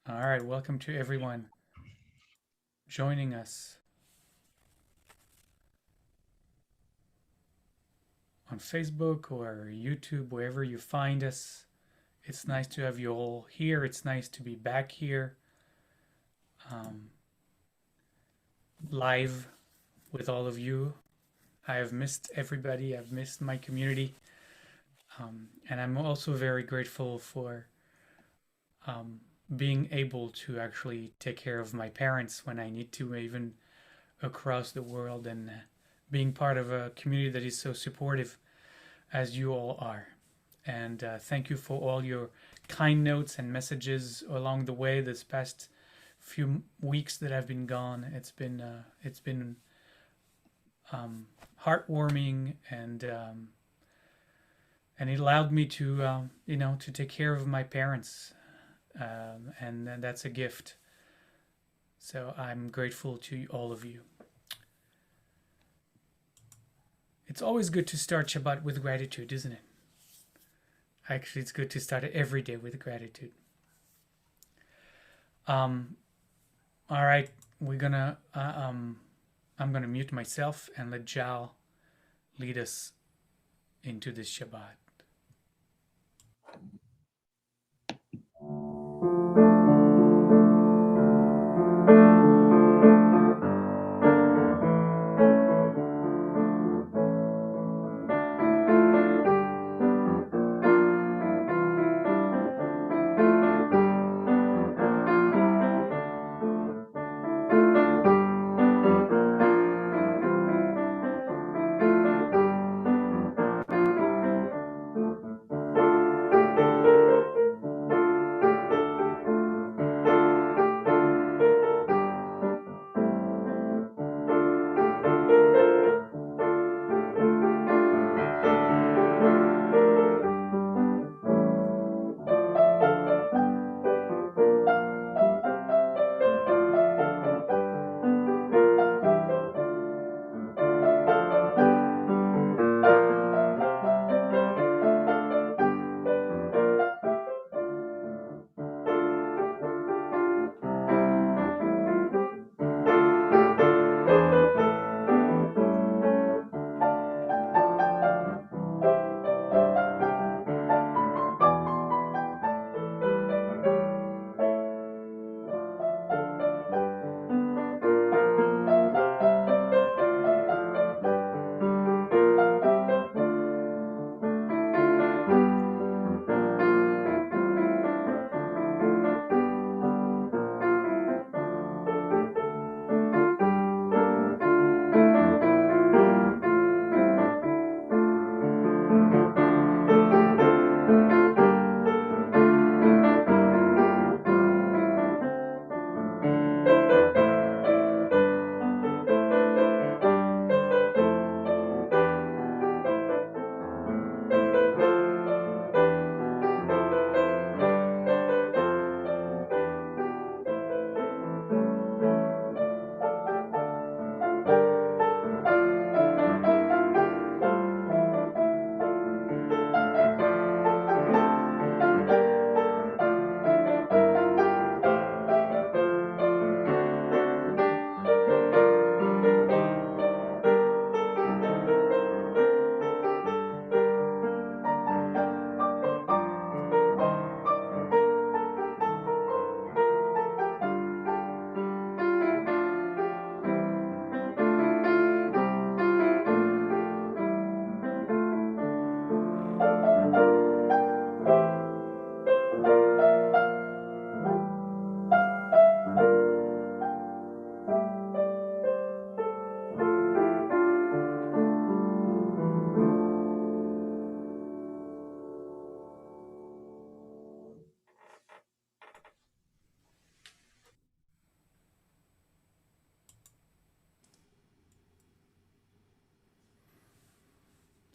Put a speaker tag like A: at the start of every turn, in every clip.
A: All right, welcome to everyone joining us on Facebook or YouTube, wherever you find us. It's nice to have you all here. It's nice to be back here um, live with all of you. I have missed everybody, I've missed my community. And I'm also very grateful for um, being able to actually take care of my parents when I need to, even across the world, and being part of a community that is so supportive as you all are. And thank you for all your kind notes and messages along the way this past few weeks that I've been gone. It's been heartwarming, and it allowed me to to take care of my parents, and that's a gift. So I'm grateful to all of you. It's always good to start Shabbat with gratitude, isn't it? Actually, it's good to start it every day with gratitude. Um, all right, we're gonna. I'm gonna mute myself and let Jal lead us into this Shabbat.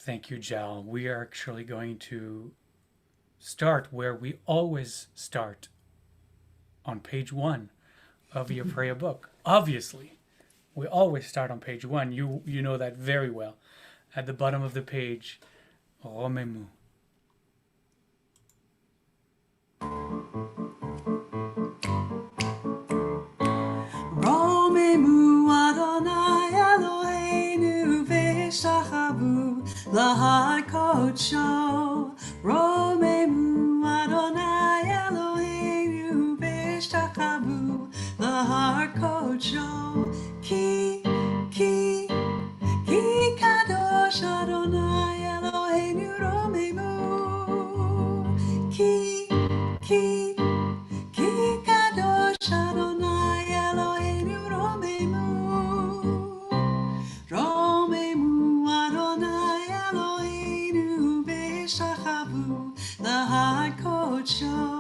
A: Thank you, Jal. We are actually going to start where we always start, on page one of your prayer book. Obviously, we always start on page one. You know that very well. At the bottom of the page, Romemu.
B: Veshtachavu, the heart coach show. Ki kadosh Adonai Eloheinu romemu. Ki kadosh Adonai Eloheinu romemu. Romemu Adonai Eloheinu Veshtachavu, the heart coach show.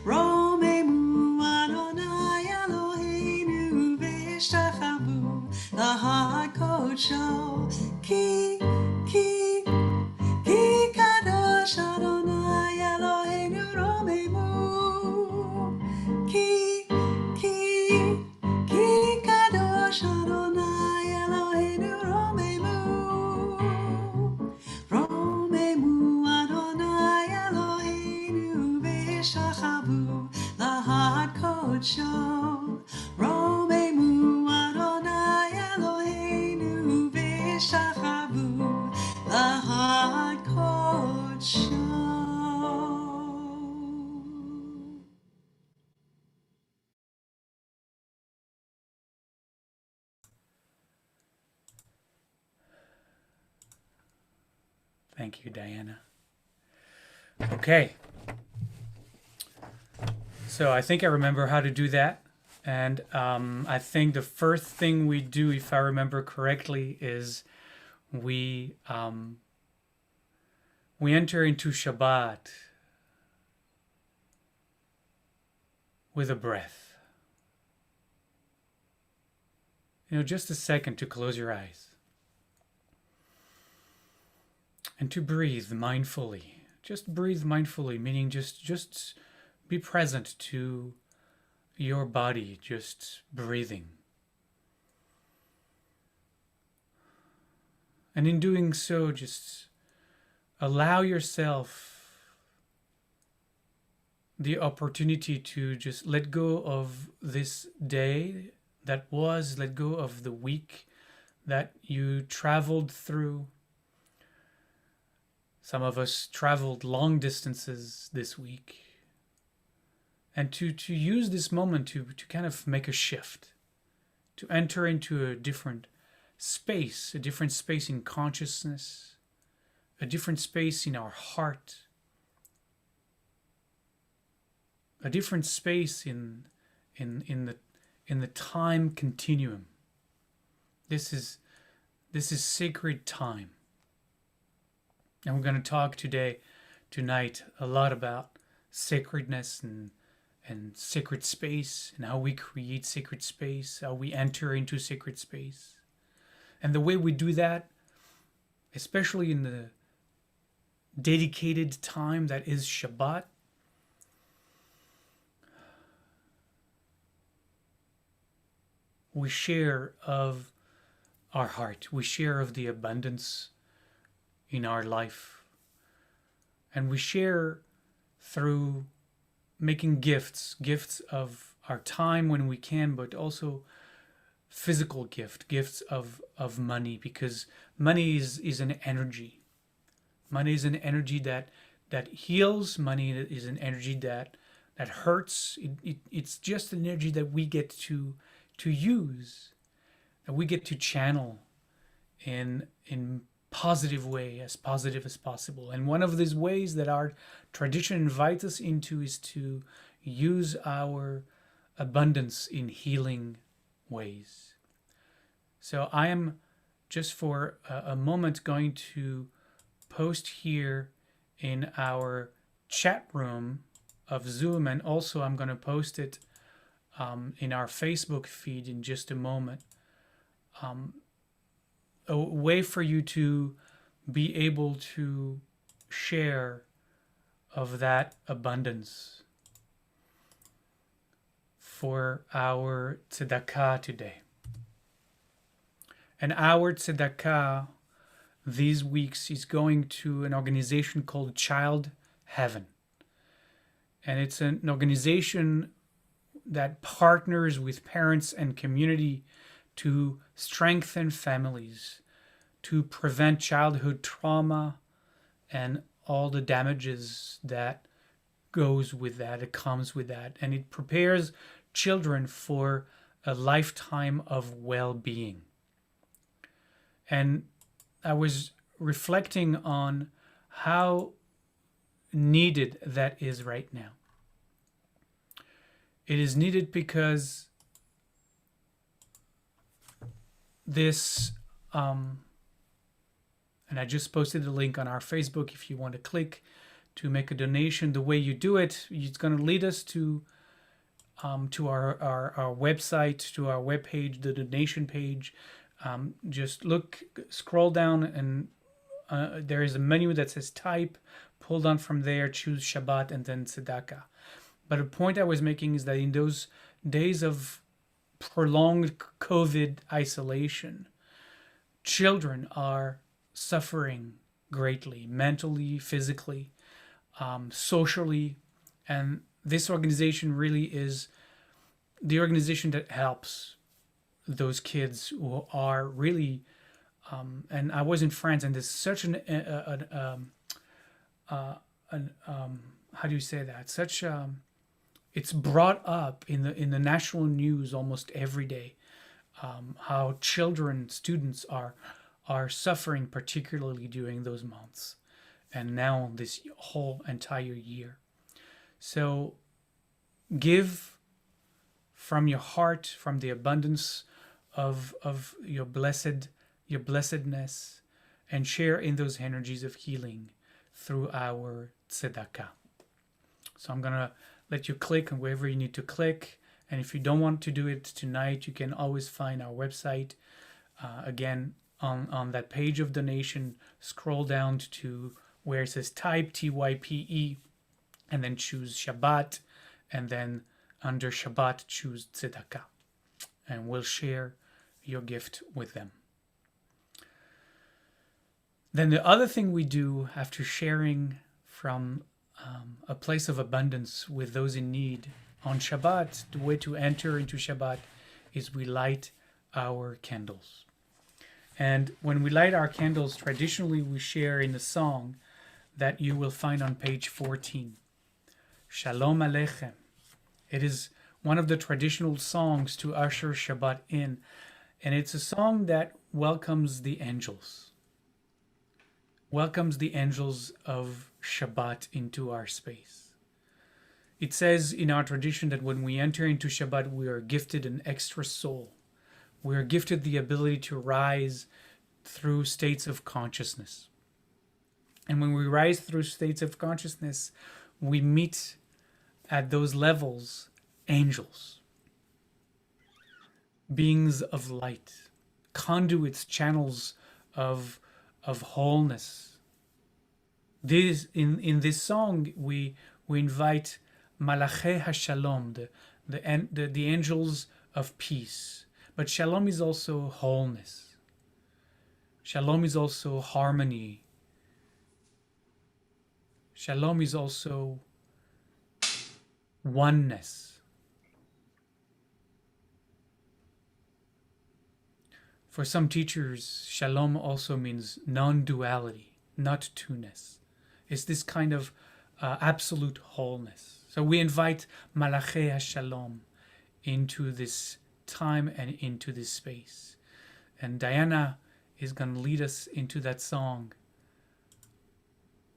B: Romemu Adonai Eloheinu Veshtachavu, the heart coach show. Ki kadosh Adonai Eloheinu romemu. Ki kadosh Adonai Eloheinu romemu. Romemu Adonai Eloheinu Veshtachavu, the heart coach show. Romemu Adonai Eloheinu Veshtachavu, the heart coach show.
A: Thank you, Diana. Okay. So I think I remember how to do that. And I think the first thing we do, if I remember correctly, is we enter into Shabbat with a breath. Just a second to close your eyes and to breathe mindfully. Just breathe mindfully, meaning just be present to your body, just breathing. And in doing so, just allow yourself the opportunity to just let go of this day that was, let go of the week that you traveled through. Some of us traveled long distances this week. And to use this moment to kind of make a shift, to enter into a different space in consciousness, a different space in our heart, a different space in the time continuum. This is sacred time. And we're going to talk tonight a lot about sacredness and sacred space, and how we create sacred space, how we enter into sacred space. And the way we do that, especially in the dedicated time that is Shabbat, we share of our heart, we share of the abundance in our life, and we share through making gifts of our time when we can, but also physical gifts of money, because money is an energy. Money is an energy that heals. Money is an energy that hurts. It's just an energy that we get to use, that we get to channel in positive way, as positive as possible. And one of these ways that our tradition invites us into is to use our abundance in healing ways. So I am just for a moment going to post here in our chat room of Zoom, and also I'm going to post it in our Facebook feed in just a moment. A way for you to be able to share of that abundance for our tzedakah today. And our tzedakah these weeks is going to an organization called Child Heaven. And it's an organization that partners with parents and community to strengthen families, to prevent childhood trauma and all the damages that goes with that, it comes with that, and it prepares children for a lifetime of well-being. And I was reflecting on how needed that is right now. It is needed because this, and I just posted a link on our Facebook if you want to click to make a donation. The way you do it, it's going to lead us to our website, to our webpage, the donation page. Just scroll down, and there is a menu that says type. Pull down from there, choose Shabbat, and then Tzedakah. But a point I was making is that in those days of prolonged COVID isolation, children are suffering greatly, mentally, physically, socially, and this organization really is the organization that helps those kids who are really, and I was in France, and there's such how do you say that? Such it's brought up in the national news almost every day, how students are suffering, particularly during those months, and now this whole entire year. So give from your heart, from the abundance of your blessedness, and share in those energies of healing through our tzedakah. So I'm gonna let you click on wherever you need to click, and if you don't want to do it tonight, you can always find our website. Again, on that page of donation, scroll down to where it says type, TYPE, and then choose Shabbat, and then under Shabbat choose tzedakah, and we'll share your gift with them. Then the other thing we do after sharing from a place of abundance with those in need on Shabbat, the way to enter into Shabbat is we light our candles. And when we light our candles, traditionally we share in the song that you will find on page 14. Shalom Aleichem. It is one of the traditional songs to usher Shabbat in, and it's a song that welcomes the angels. Welcomes the angels of Shabbat into our space. It says in our tradition that when we enter into Shabbat, we are gifted an extra soul. We are gifted the ability to rise through states of consciousness. And when we rise through states of consciousness, we meet at those levels angels, beings of light, conduits, channels of wholeness. In this song, we invite Malachei HaShalom, the angels of peace. But Shalom is also wholeness. Shalom is also harmony. Shalom is also oneness. For some teachers, Shalom also means non-duality, not two-ness. It's this kind of absolute wholeness. So we invite Malachei HaShalom into this time and into this space. And Diana is going to lead us into that song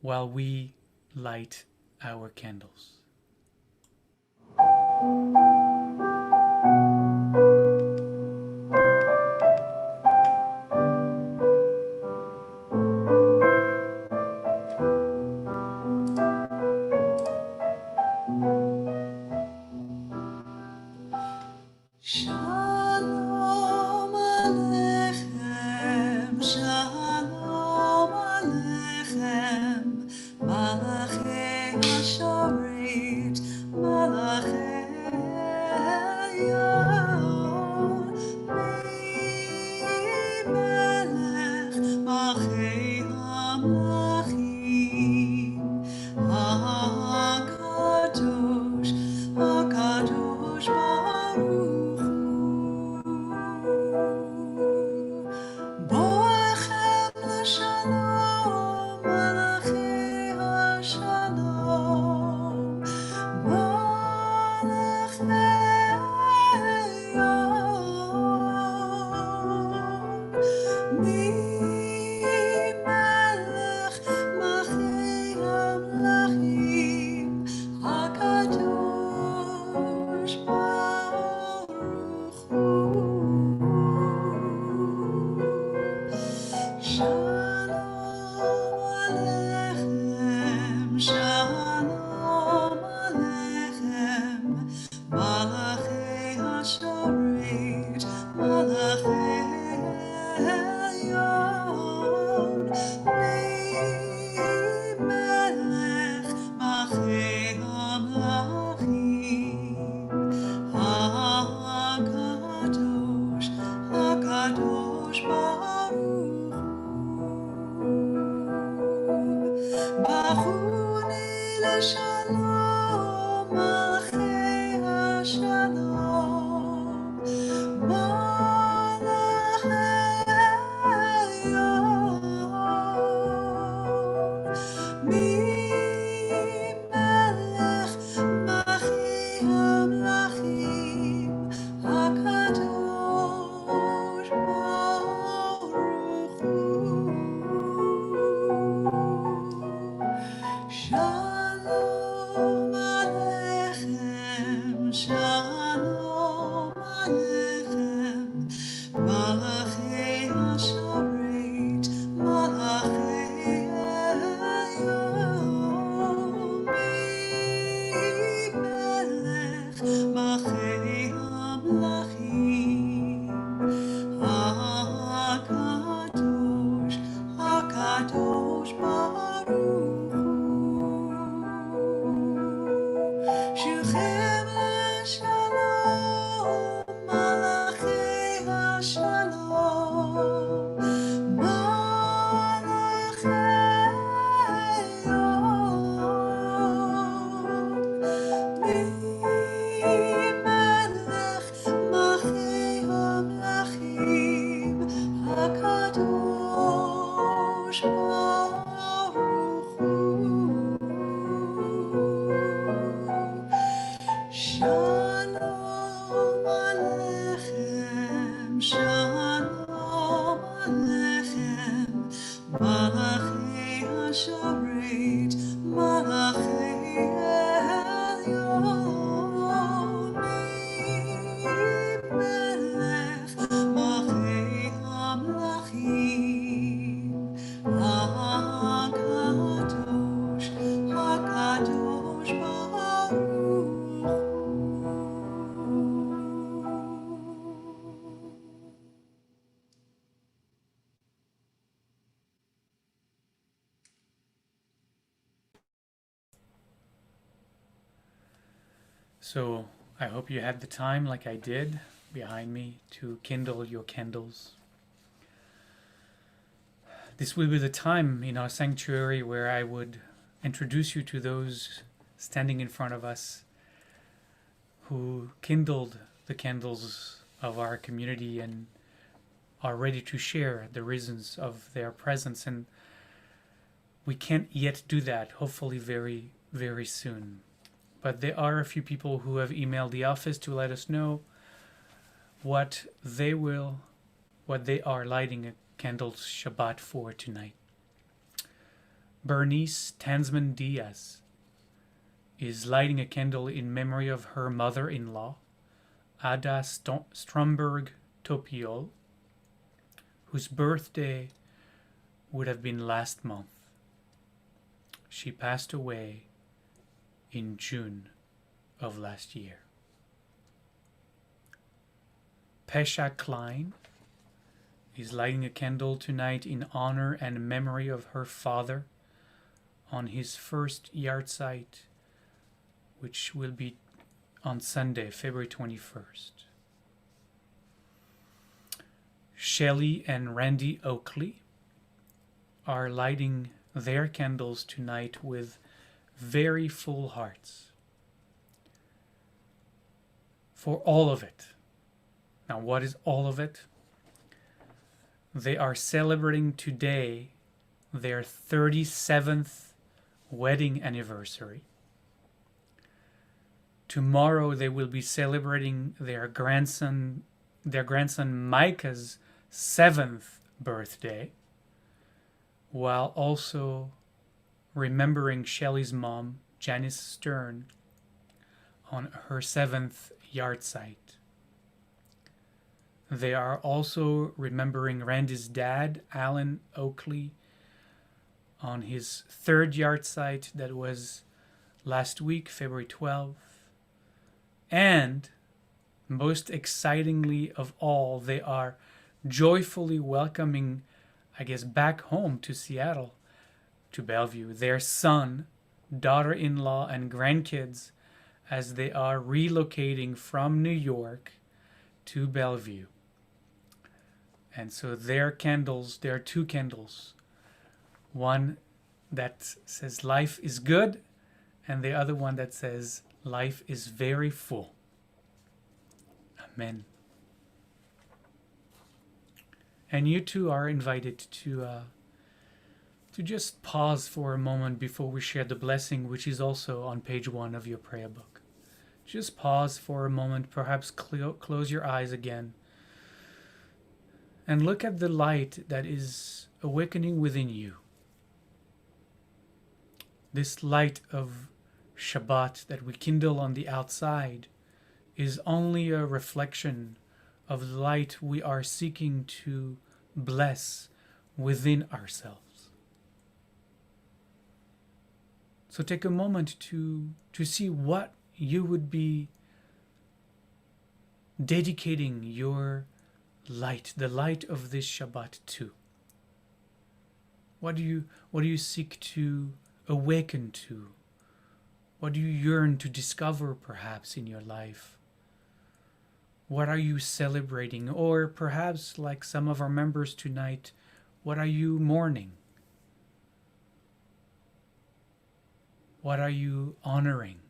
A: while we light our candles.
B: Shalom Aleichem, Shalom Aleichem, Malachei HaShoret, Malachei Elyon, Melech, Malchei HaMelachim, HaKadosh, HaKadosh Baruch Hu. השרת מלאכי עליון מלך מלכי המלכים הקדוש הקדוש ברוך בחוני לשלום מלכי השלום מלאכי עליון ממלך מלכי המלכים הקדוש ברוך הוא שלום עליכם, שלום עליכם, מלאכי השרת, מלאכי עליון, ממלך מלכי המלכים, הקדוש, הקדוש ברוך שוכם לשלום מלאכי השלום מלאכי עליון ממלך מלכי המלכים הקדוש ברוך הוא שלום עליכם, שלום עליכם, מלאכי השרת, מלאכי עליון, ממלך מלכי המלכים, הקדוש, הקדוש ברוך
A: So I hope you had the time, like I did, behind me, to kindle your candles. This will be the time in our sanctuary where I would introduce you to those standing in front of us who kindled the candles of our community and are ready to share the reasons of their presence. And we can't yet do that, hopefully very, very soon. But there are a few people who have emailed the office to let us know what they are lighting a candle Shabbat for tonight. Bernice Tansman Diaz is lighting a candle in memory of her mother-in-law, Ada Stromberg Topiol, whose birthday would have been last month. She passed away in June of last year. Pesha Klein is lighting a candle tonight in honor and memory of her father on his first yard site, which will be on Sunday, February 21st. Shelley and Randy Oakley are lighting their candles tonight with very full hearts for all of it. Now, what is all of it? They are celebrating today their 37th wedding anniversary. Tomorrow they will be celebrating their grandson Micah's 7th birthday, while also remembering Shelley's mom, Janice Stern, on her 7th yard site. They are also remembering Randy's dad, Alan Oakley, on his 3rd yard site that was last week, February 12th. And Most excitingly of all, they are joyfully welcoming, I guess, back home to Seattle, to Bellevue, their son, daughter in law, and grandkids as they are relocating from New York to Bellevue. And so their candles, there are two candles. One that says life is good, and the other one that says life is very full. Amen. And you too are invited to just pause for a moment before we share the blessing, which is also on page 1 of your prayer book. Just pause for a moment, perhaps close your eyes again, and look at the light that is awakening within you. This light of Shabbat that we kindle on the outside is only a reflection of the light we are seeking to bless within ourselves. So take a moment to see what you would be dedicating your light, the light of this Shabbat, to. What do you seek to awaken to? What do you yearn to discover perhaps in your life? What are you celebrating? Or perhaps, like some of our members tonight, what are you mourning? What are you honoring?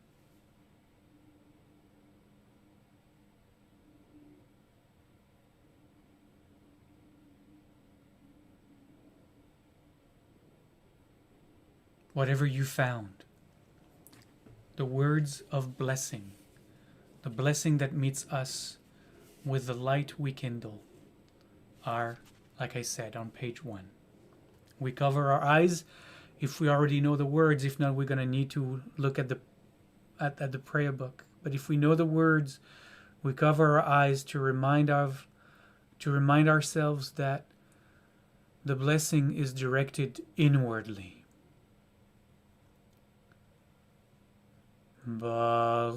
A: Whatever you found, the words of blessing, the blessing that meets us with the light we kindle, are, like I said, on page 1. We cover our eyes if we already know the words. If not, we're going to need to look at the prayer book. But if we know the words, we cover our eyes to remind ourselves that the blessing is directed inwardly. Baruch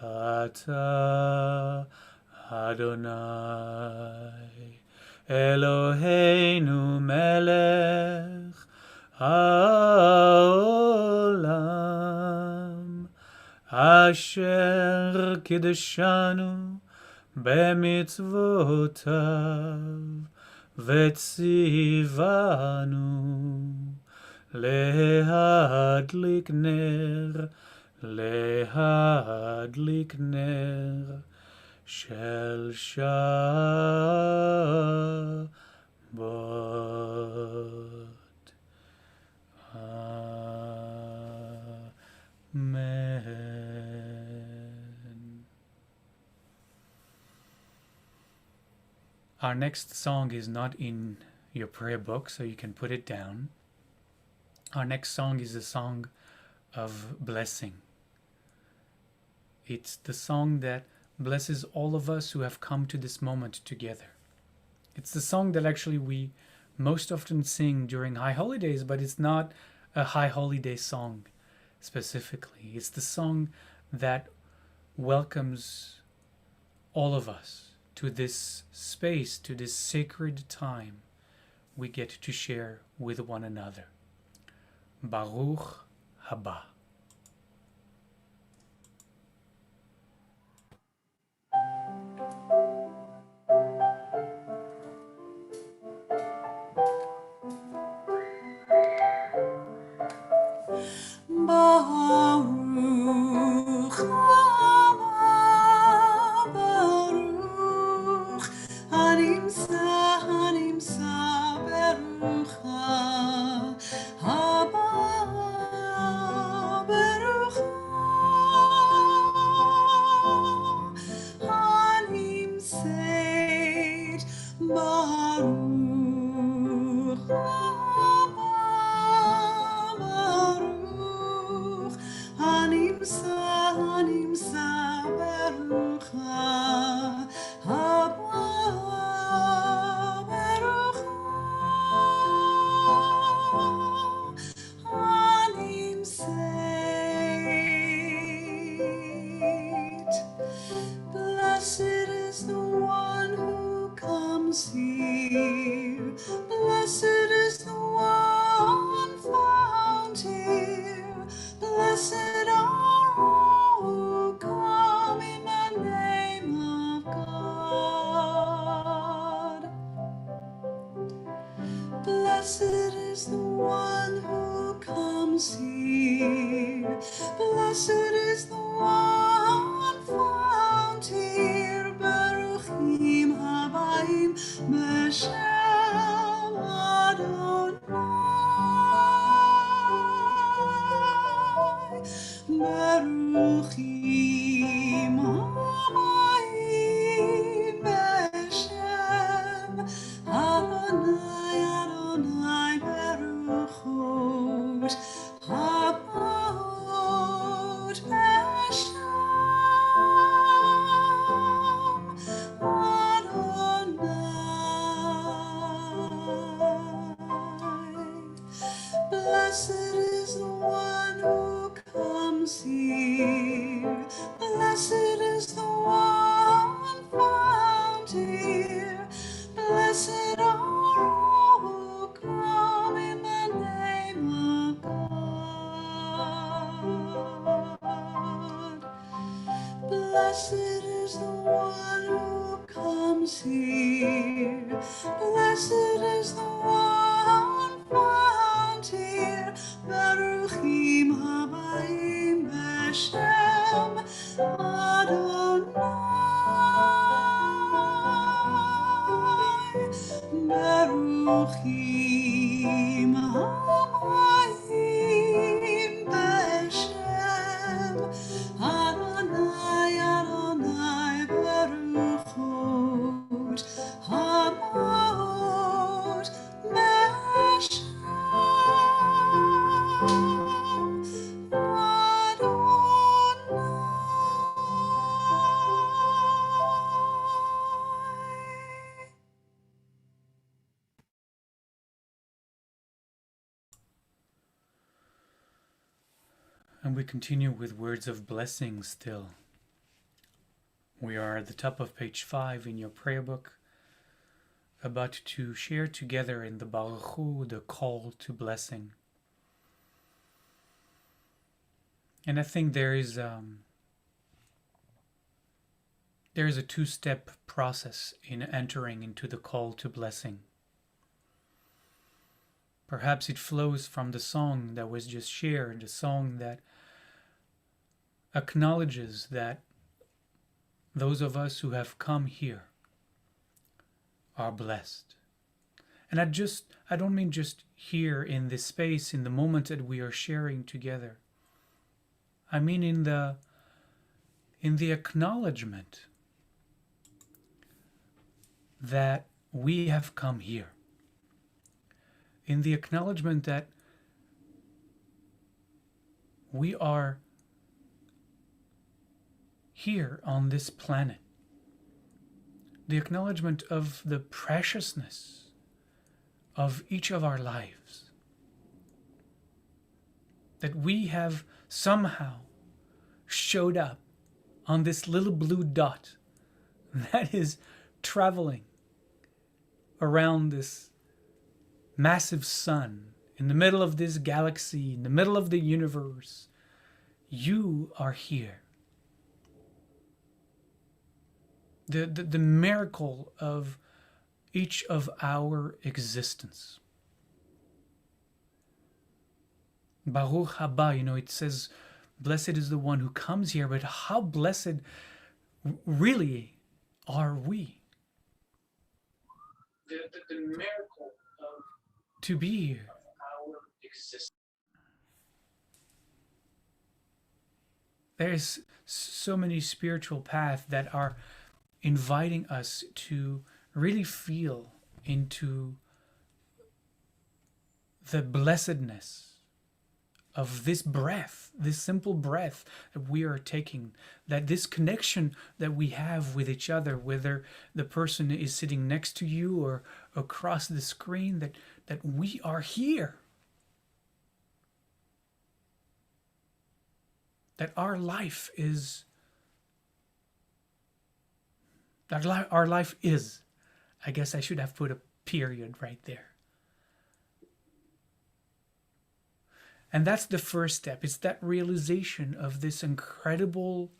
A: atah Adonai Eloheinu melech haolam asher kiddushanu b'mitzvotav v'tzivanu להדליק נר של שבת. Amen. Our next song is not in your prayer book, so you can put it down. Our next song is a song of blessing. It's the song that blesses all of us who have come to this moment together. It's the song that actually we most often sing during high holidays, but it's not a high holiday song specifically. It's the song that welcomes all of us to this space, to this sacred time we get to share with one another. Baruch haba.
B: Baruch haba, Baruch hanimsa berucha haba, Baruch hanimseit, Baruch haba, Baruch hanimsa berucha haba, Baruch hanimseit. is the one found here. Blessed are all who come in the name of God. Blessed is the one who comes here. Blessed is the one found here. Baruchim habayim b'Shem Adonai. Baruchim habayim b'Shem Adonai, Adonai, Baruch Hamot Meshem Adonai.
A: And we continue with words of blessing still. We are at the top of page 5 in your prayer book, about to share together in the Baruch Hu, the call to blessing. And I think there is a two-step process in entering into the call to blessing. Perhaps it flows from the song that was just shared, a song that acknowledges that those of us who have come here are blessed. And I don't mean just here in this space, in the moment that we are sharing together. I mean in the acknowledgement that we have come here. In the acknowledgement that we are here on this planet. The acknowledgement of the preciousness of each of our lives. That we have somehow showed up on this little blue dot that is traveling around this massive sun, in the middle of this galaxy, in the middle of the universe. You are here. The miracle of each of our existence. Baruch haba, it says, blessed is the one who comes here, but how blessed really are we? The miracle of to be here. Our existence. There's so many spiritual paths that are inviting us to really feel into the blessedness of this breath, this simple breath that we are taking, that this connection that we have with each other, whether the person is sitting next to you or across the screen, that we are here. That our life is our life is. I guess I should have put a period right there. And that's the first step. It's that realization of this incredible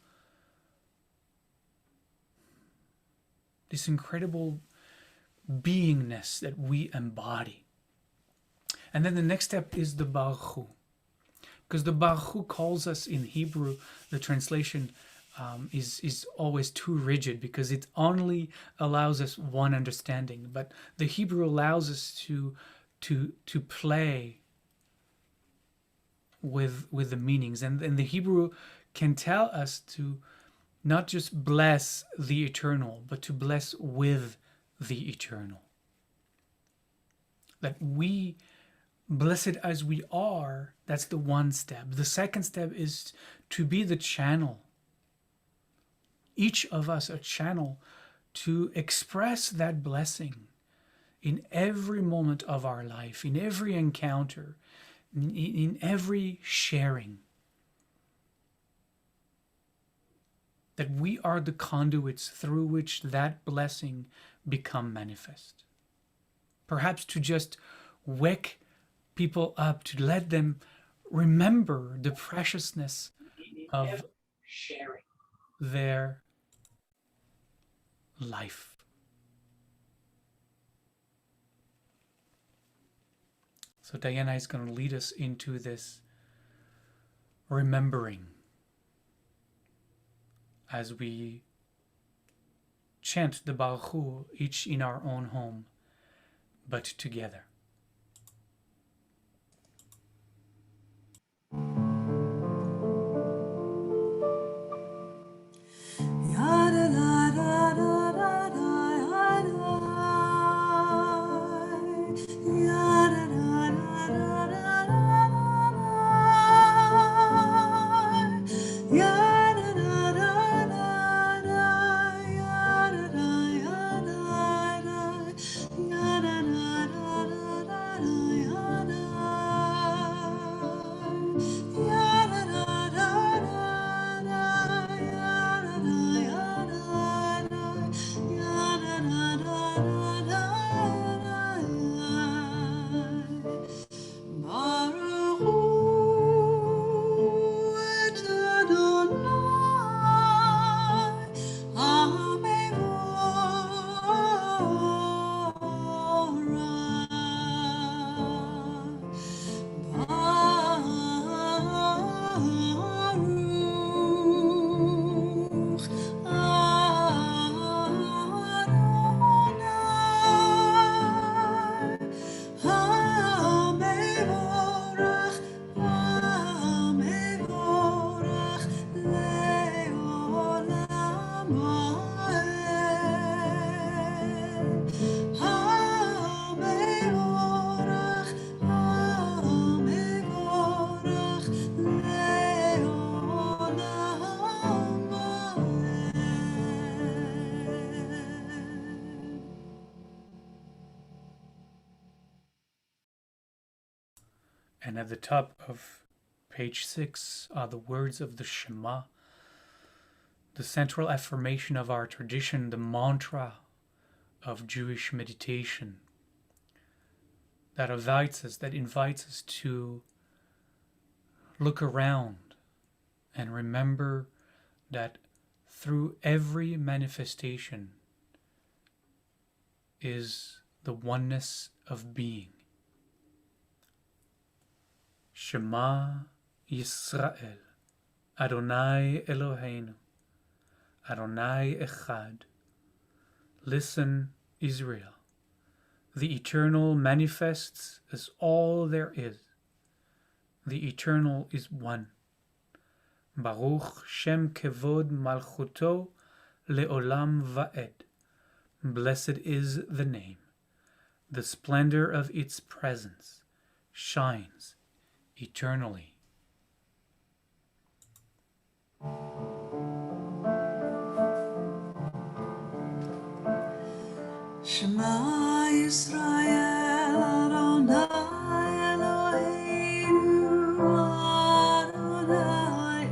A: beingness that we embody. And then the next step is the Baruch Hu. Because the Baruch Hu calls us in Hebrew, the translation is always too rigid because it only allows us one understanding. But the Hebrew allows us to play with the meanings, and the Hebrew can tell us to not just bless the eternal, but to bless with the eternal. That we, blessed as we are, that's the one step. The second step is to be the channel, each of us a channel, to express that blessing in every moment of our life, in every encounter, in every sharing. that we are the conduits through which that blessing become manifest. Perhaps to just wake people up, to let them remember the preciousness of sharing their life. So Diana is going to lead us into this remembering as we chant the Baruch Hu, each in our own home, but together. And at the top of page 6 are the words of the Shema, the central affirmation of our tradition, the mantra of Jewish meditation that invites us to look around and remember that through every manifestation is the oneness of being. Shema Yisrael, Adonai Eloheinu, Adonai Echad. Listen, Israel. The eternal manifests as all there is. The eternal is one. Baruch Shem Kevod Malchuto Leolam Va'ed. Blessed is the name. The splendor of its presence shines eternally.
B: Shema Yisrael Adonai Eloheinu Adonai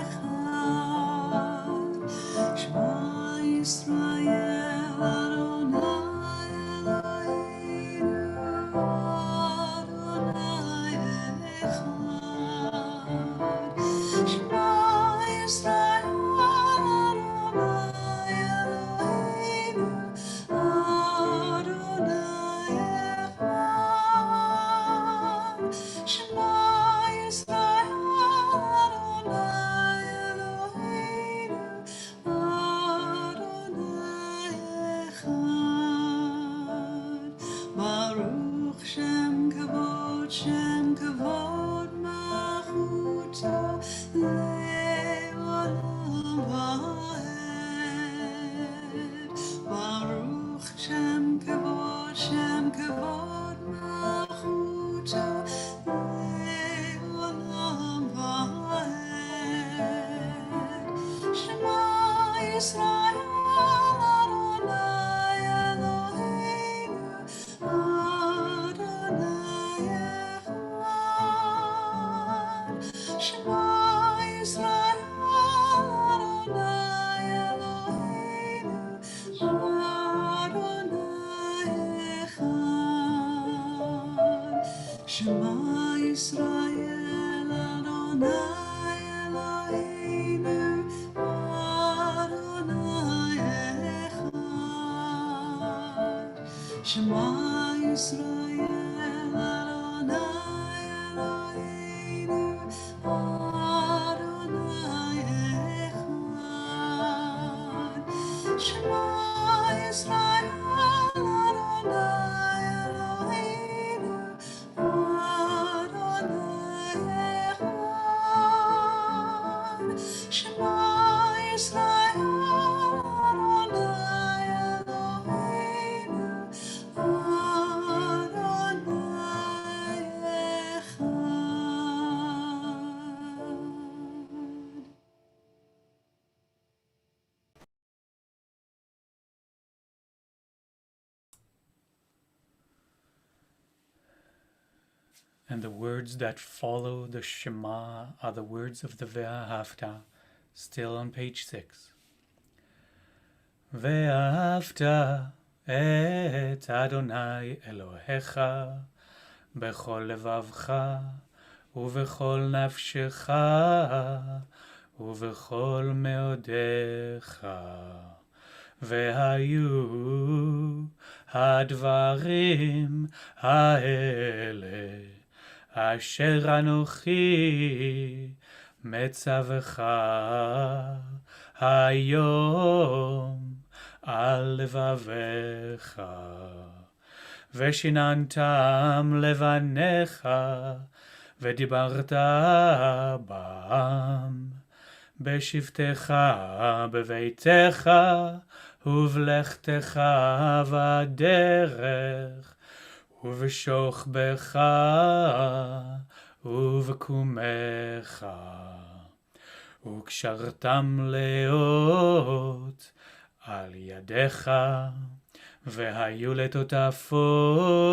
B: Echad. Shema Yisrael Adonai Eloheinu Adonai Echad. Shema Yisrael Adonai Eloheinu Adonai Echad. Shema Yisrael Adonai Eloheinu Adonai Echad. Baruch Shem Kavod Malchuto Le'olam Va'ed. Baruch Shem Kavod Malchuto Le'olam Va'ed. Shema Yisrael Adonai Eloheinu Adonai Echad. Shema Yisrael Adonai Shema Yisrael Adonai Eloheinu Adonai Echad. Shema Yisrael Adonai Eloheinu Adonai Echad. Shema Yisrael Adonai Eloheinu Adonai Echad. Shema Yisrael Adonai Eloheinu Adonai Echad.
A: And the words that follow the Shema are the words of the Ve'ahavta, still on page 6. Ve'ahavta et Adonai Elohecha bechol levavcha ובכל נפשך ובכל מאודיך והיו הדברים האלה אשר אנוכי מצווך היום על לבביך ושיננתם לבניך ודיברת בם בשבתך בביתך ובלכתך בדרך ובשוכבך ובקומך וקשרתם לאות על ידיך והיו לטוטפות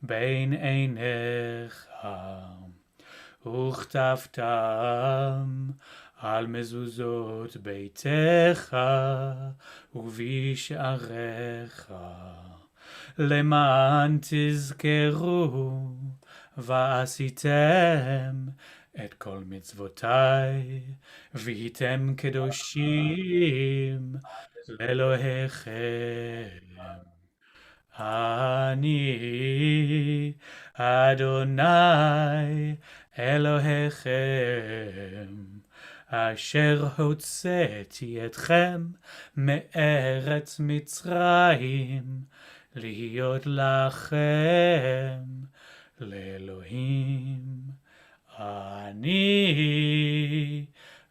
A: בין עיניך וכתבתם על מזוזות ביתך ובשעריך למען תזכרו ועשיתם את כל מצוותיי והייתם קדושים לאלוהיכם. אני אדוני אלוהיכם אשר הוצאתי אתכם מארץ מצרים להיות לכם לאלוהים. אני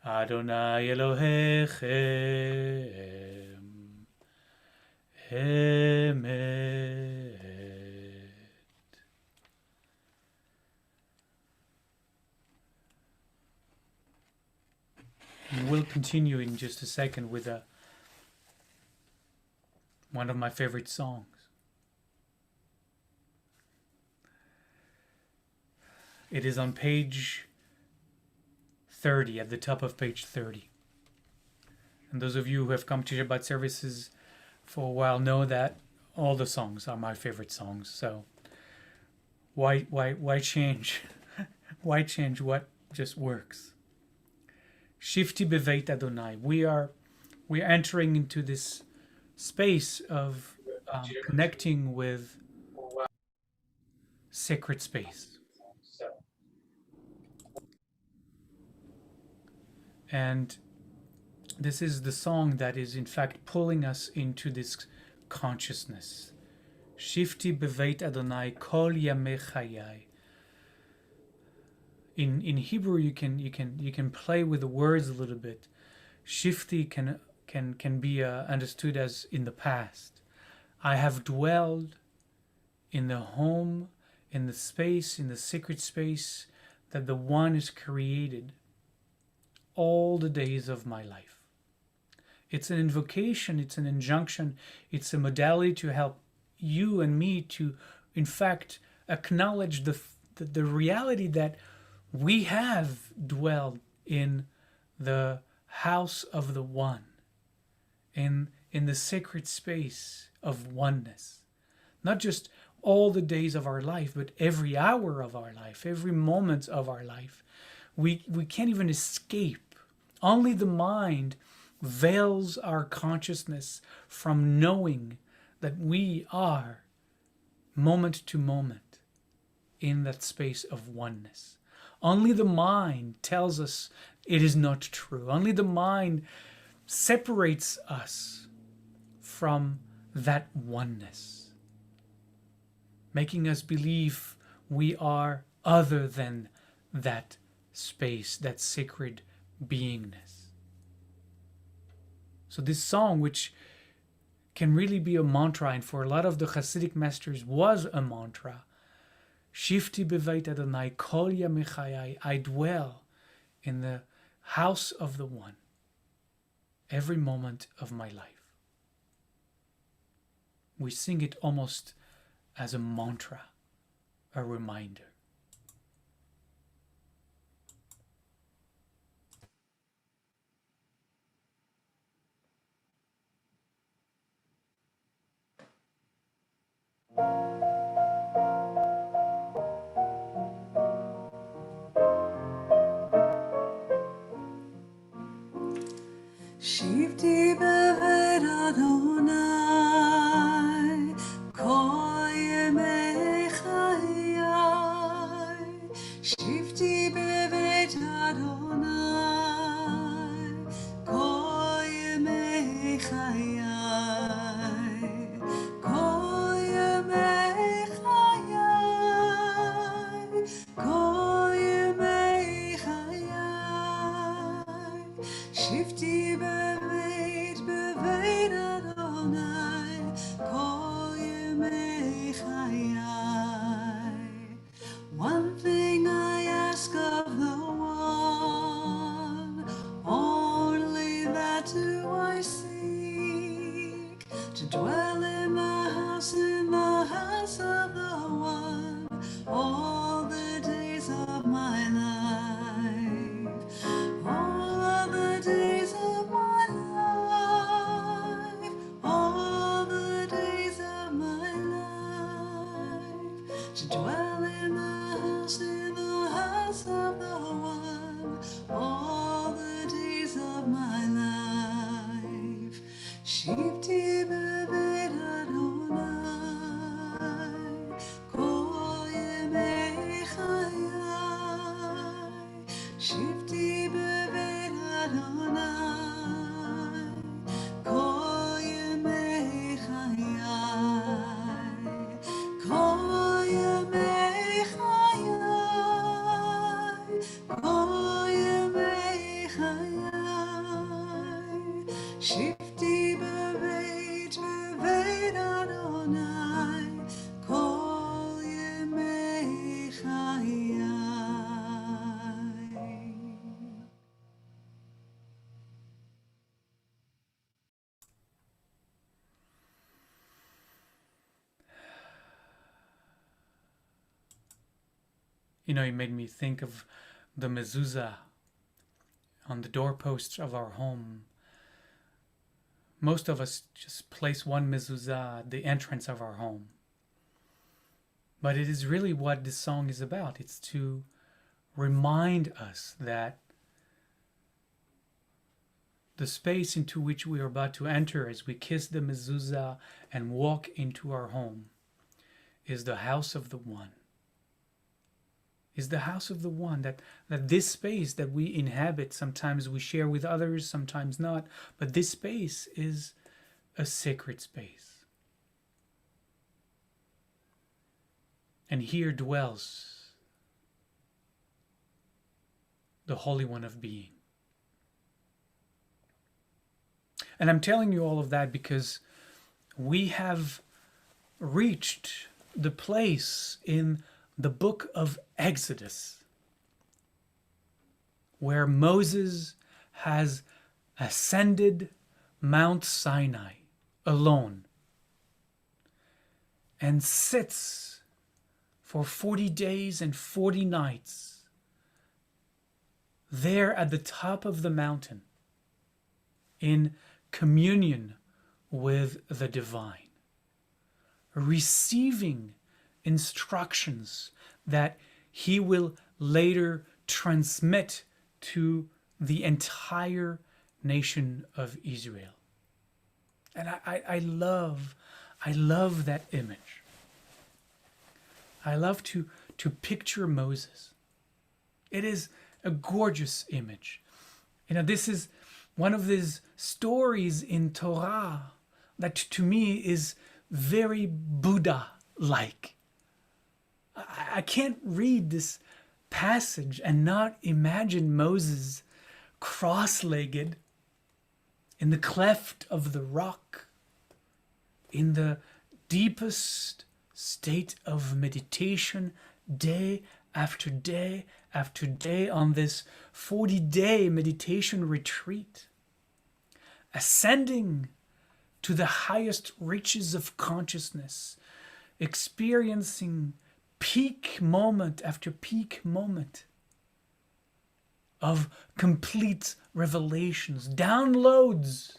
A: אדוני אלוהיכם. אמת. We'll continue in just a second with one of my favorite songs. It is on page 30, at the top of page 30. And those of you who have come to Shabbat services for a while know that all the songs are my favorite songs. So why change? Why change what just works? Shifti beveit Adonai. We're entering into this space of connecting with sacred space. And this is the song that is in fact pulling us into this consciousness. Shifti beveit Adonai kol yamei chayai. In Hebrew, you can play with the words a little bit. Shifti can be understood as in the past. I have dwelled in the home, in the space, in the sacred space that the One is created all the days of my life. It's an invocation, it's an injunction, it's a modality to help you and me to, in fact, acknowledge the reality that we have dwelled in the house of the One, in the sacred space of oneness. Not just all the days of our life, but every hour of our life, every moment of our life. We can't even escape. Only the mind veils our consciousness from knowing that we are moment to moment in that space of oneness. Only the mind tells us it is not true. Only the mind separates us from that oneness, making us believe we are other than that space, that sacred beingness. So this song, which can really be a mantra, and for a lot of the Hasidic masters was a mantra, Shifti beveit Adonai kol yamei chayai, I dwell in the house of the One every moment of my life. We sing it almost as a mantra, a reminder.
B: שבתי בבית אדוני כל ימי חיי. שבתי בבית אדוני כל ימי חיי. כל ימי חיי. כל ימי חיי. שבתי בבית אדוני כל ימי חיי. One thing I ask of the One, only that do I seek, to dwell in the house of the One, all the days of my life, all the days of my life, all the days of my life, to dwell in the house of the One, all the days of my life. שבתי בבית אדוני כל ימי חיי. שבתי בבית אדוני כל ימי חיי. כל ימי חיי. כל ימי חיי. שבתי בבית אדוני כל ימי חיי.
A: You know, it made me think of the mezuzah on the doorposts of our home. Most of us just place one mezuzah at the entrance of our home. But it is really what this song is about. It's to remind us that the space into which we are about to enter as we kiss the mezuzah and walk into our home is the house of the One. Is the house of the One, that this space that we inhabit, sometimes we share with others, sometimes not, but this space is a sacred space. And here dwells the Holy One of Being. And I'm telling you all of that because we have reached the place in the book of Exodus where Moses has ascended Mount Sinai alone and sits for 40 days and 40 nights there at the top of the mountain in communion with the divine, receiving instructions that he will later transmit to the entire nation of Israel. And I love that image. I love to picture Moses. It is a gorgeous image. This is one of these stories in Torah that to me is very Buddha-like. I can't read this passage and not imagine Moses cross-legged in the cleft of the rock, in the deepest state of meditation, day after day after day, on this 40-day meditation retreat, ascending to the highest reaches of consciousness, experiencing peak moment after peak moment of complete revelations, downloads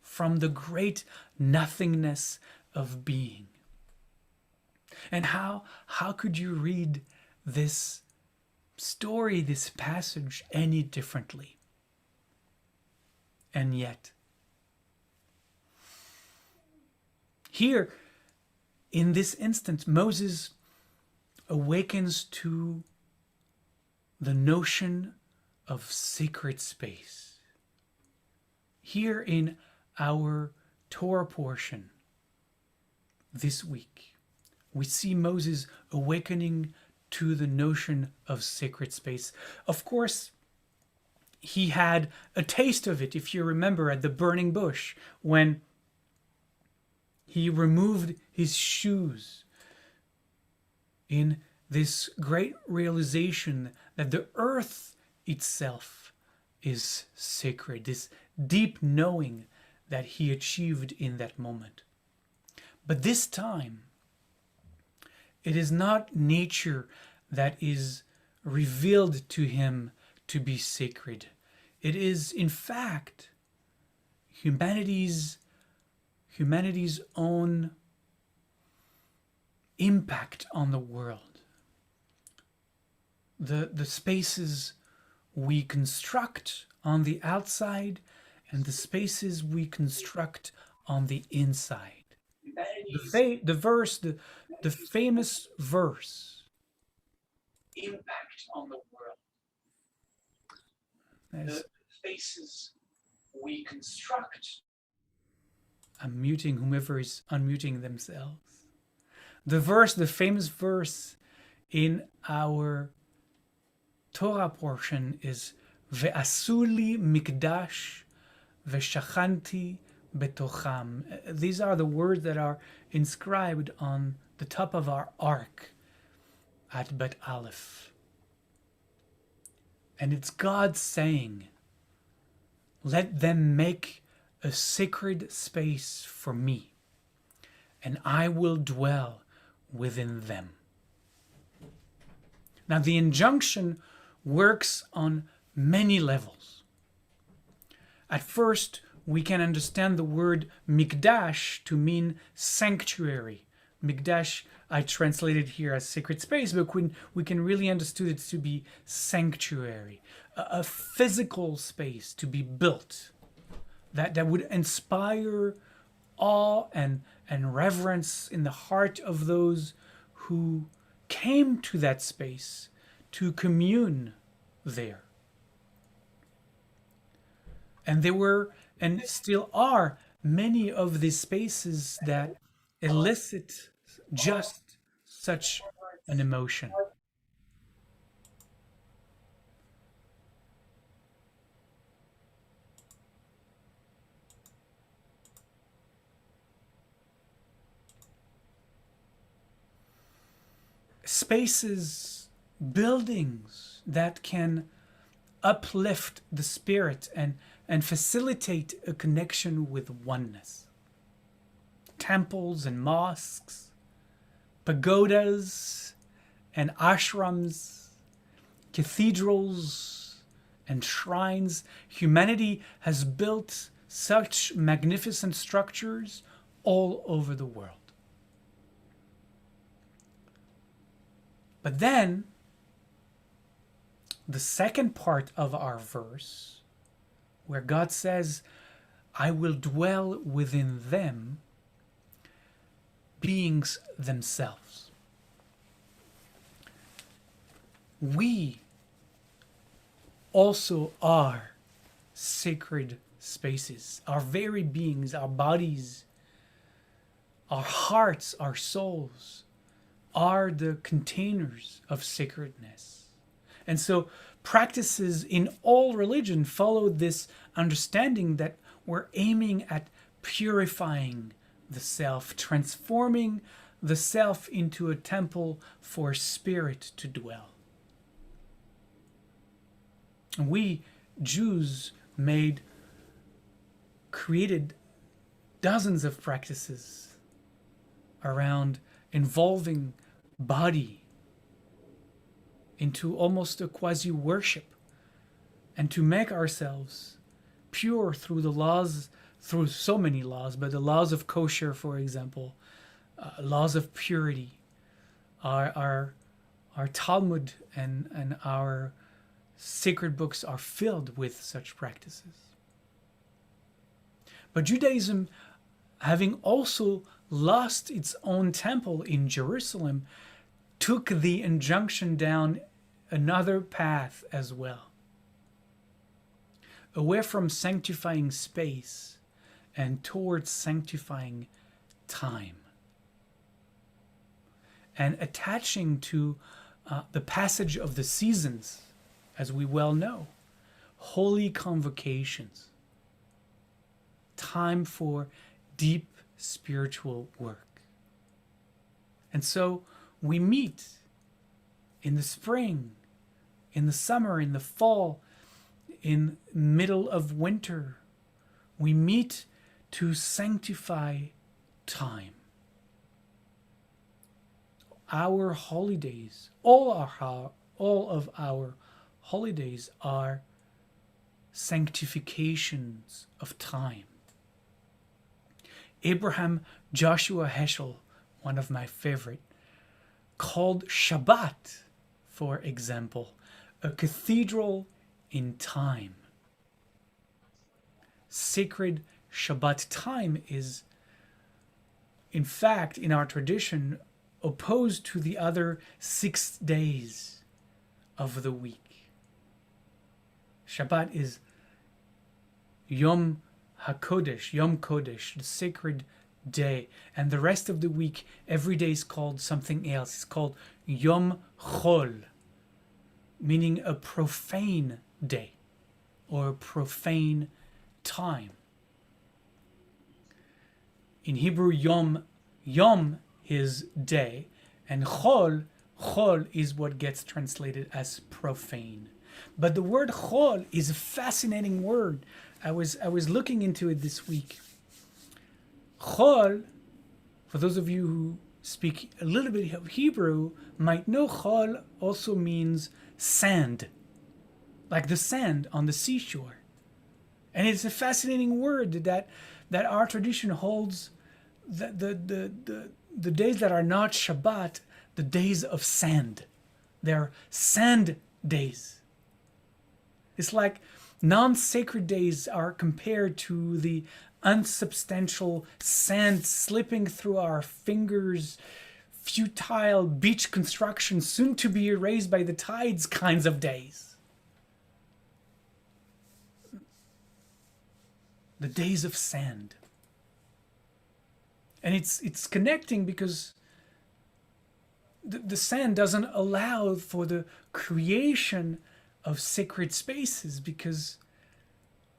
A: from the great nothingness of being. And how could you read this story, this passage, any differently? And yet, here, in this instance, Moses awakens to the notion of sacred space. Here in our Torah portion this week, we see Moses awakening to the notion of sacred space. Of course, he had a taste of it, if you remember, at the burning bush, when he removed his shoes in this great realization that the earth itself is sacred, this deep knowing that he achieved in that moment. But this time, it is not nature that is revealed to him to be sacred. It is, in fact, humanity's own impact on the world. The spaces we construct on the outside and the spaces we construct on the inside. The famous verse, impact on the world. The spaces we construct. I'm muting whomever is unmuting themselves. The famous verse in our Torah portion is Ve'asuli mikdash ve'shachanti betocham. These are the words that are inscribed on the top of our ark at Bet Aleph. And it's God saying, let them make a sacred space for me, and I will dwell within them. Now, the injunction works on many levels. At first, we can understand the word mikdash to mean sanctuary. Mikdash, I translated here as sacred space, but we can really understand it to be sanctuary, a physical space to be built that would inspire awe and reverence in the heart of those who came to that space to commune there. And there were, and still are, many of these spaces that elicit just such an emotion. Spaces, buildings that can uplift the spirit and facilitate a connection with oneness. Temples and mosques, pagodas and ashrams, cathedrals and shrines. Humanity has built such magnificent structures all over the world. But then, the second part of our verse, where God says, I will dwell within them, beings themselves. We also are sacred spaces. Our very beings, our bodies, our hearts, our souls are the containers of sacredness. And so practices in all religion follow this understanding that we're aiming at purifying the self, transforming the self into a temple for spirit to dwell. And we, Jews, created dozens of practices around involving body into almost a quasi-worship, and to make ourselves pure through the laws, through so many laws, but the laws of kosher, for example, laws of purity, our Talmud and our sacred books are filled with such practices. But Judaism, having also lost its own temple in Jerusalem, took the injunction down another path as well, away from sanctifying space and towards sanctifying time, and attaching to the passage of the seasons, as we well know, holy convocations, time for deep spiritual work. And so we meet in the spring, in the summer, in the fall, in middle of winter. We meet to sanctify time. Our holidays, all of our holidays are sanctifications of time. Abraham Joshua Heschel, one of my favorite, called Shabbat, for example, a cathedral in time. Sacred Shabbat time is, in fact, in our tradition, opposed to the other 6 days of the week. Shabbat is Yom HaKodesh, Yom Kodesh, the sacred day. And the rest of the week, every day is called something else. It's called Yom Chol, meaning a profane day or a profane time. In Hebrew, Yom is day, and Chol is what gets translated as profane. But the word Chol is a fascinating word. I was looking into it this week. Chol, for those of you who speak a little bit of Hebrew, might know Chol also means sand, like the sand on the seashore. And it's a fascinating word that our tradition holds the days that are not Shabbat, the days of sand. They're sand days. It's like non-sacred days are compared to the unsubstantial sand slipping through our fingers, futile beach construction soon to be erased by the tides kinds of days. The days of sand. And it's connecting because the sand doesn't allow for the creation of sacred spaces, because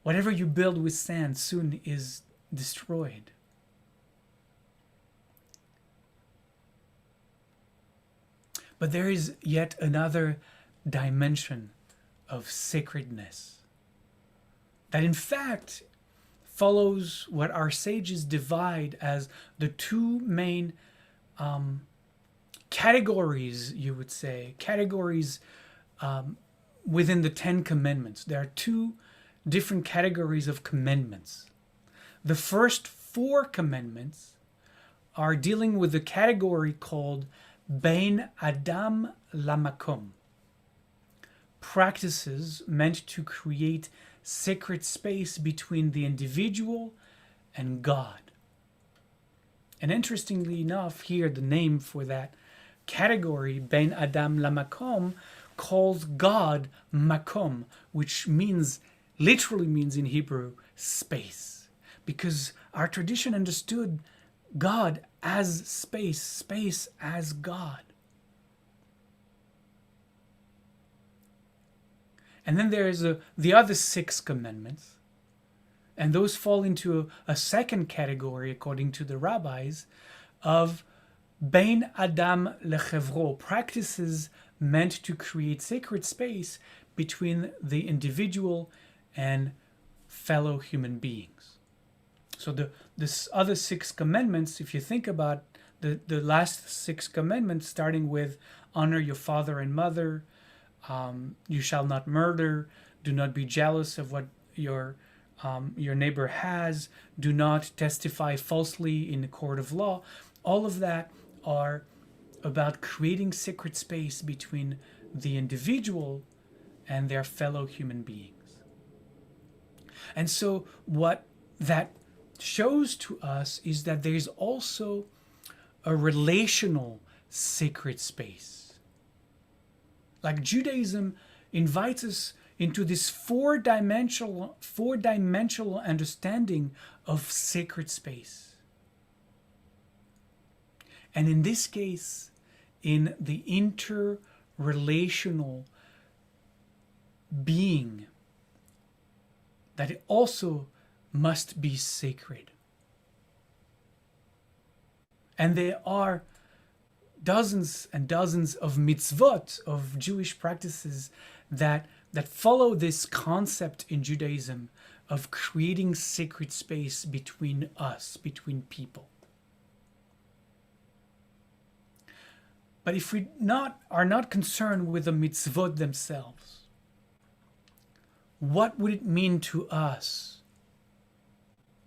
A: whatever you build with sand soon is destroyed. But there is yet another dimension of sacredness that in fact follows what our sages divide as the two main categories, you would say, within the 10 commandments. There are two different categories of commandments. The first 4 commandments are dealing with the category called Bein Adam lamakom, practices meant to create sacred space between the individual and God. And interestingly enough, here the name for that category, Ben Adam Lamakom, calls God Makom, which literally means in Hebrew, space. Because our tradition understood God as space, space as God. And then there is the other 6 commandments. And those fall into a second category, according to the rabbis, of Bein Adam Lechevro, practices meant to create sacred space between the individual and fellow human beings. So this other 6 commandments, if you think about the last 6 commandments, starting with honor your father and mother, you shall not murder, do not be jealous of what your neighbor has, do not testify falsely in the court of law. All of that are about creating sacred space between the individual and their fellow human beings. And so what that shows to us is that there's also a relational sacred space. Like Judaism invites us into this four-dimensional understanding of sacred space. And in this case, in the interrelational being, that it also must be sacred. And there are dozens and dozens of mitzvot, of Jewish practices that follow this concept in Judaism of creating sacred space between us, between people. But if we are not concerned with the mitzvot themselves, what would it mean to us?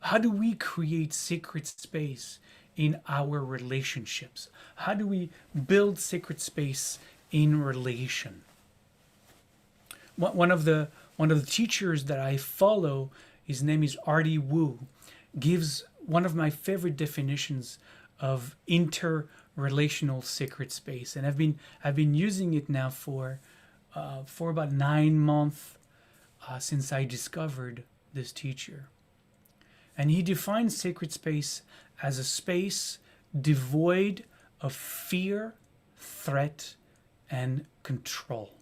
A: How do we create sacred space in our relationships? How do we build sacred space in relation? One of the teachers that I follow, his name is Artie Wu, gives one of my favorite definitions of interrelational sacred space, and I've been using it now for about 9 months since I discovered this teacher. And he defines sacred space as a space devoid of fear, threat, and control.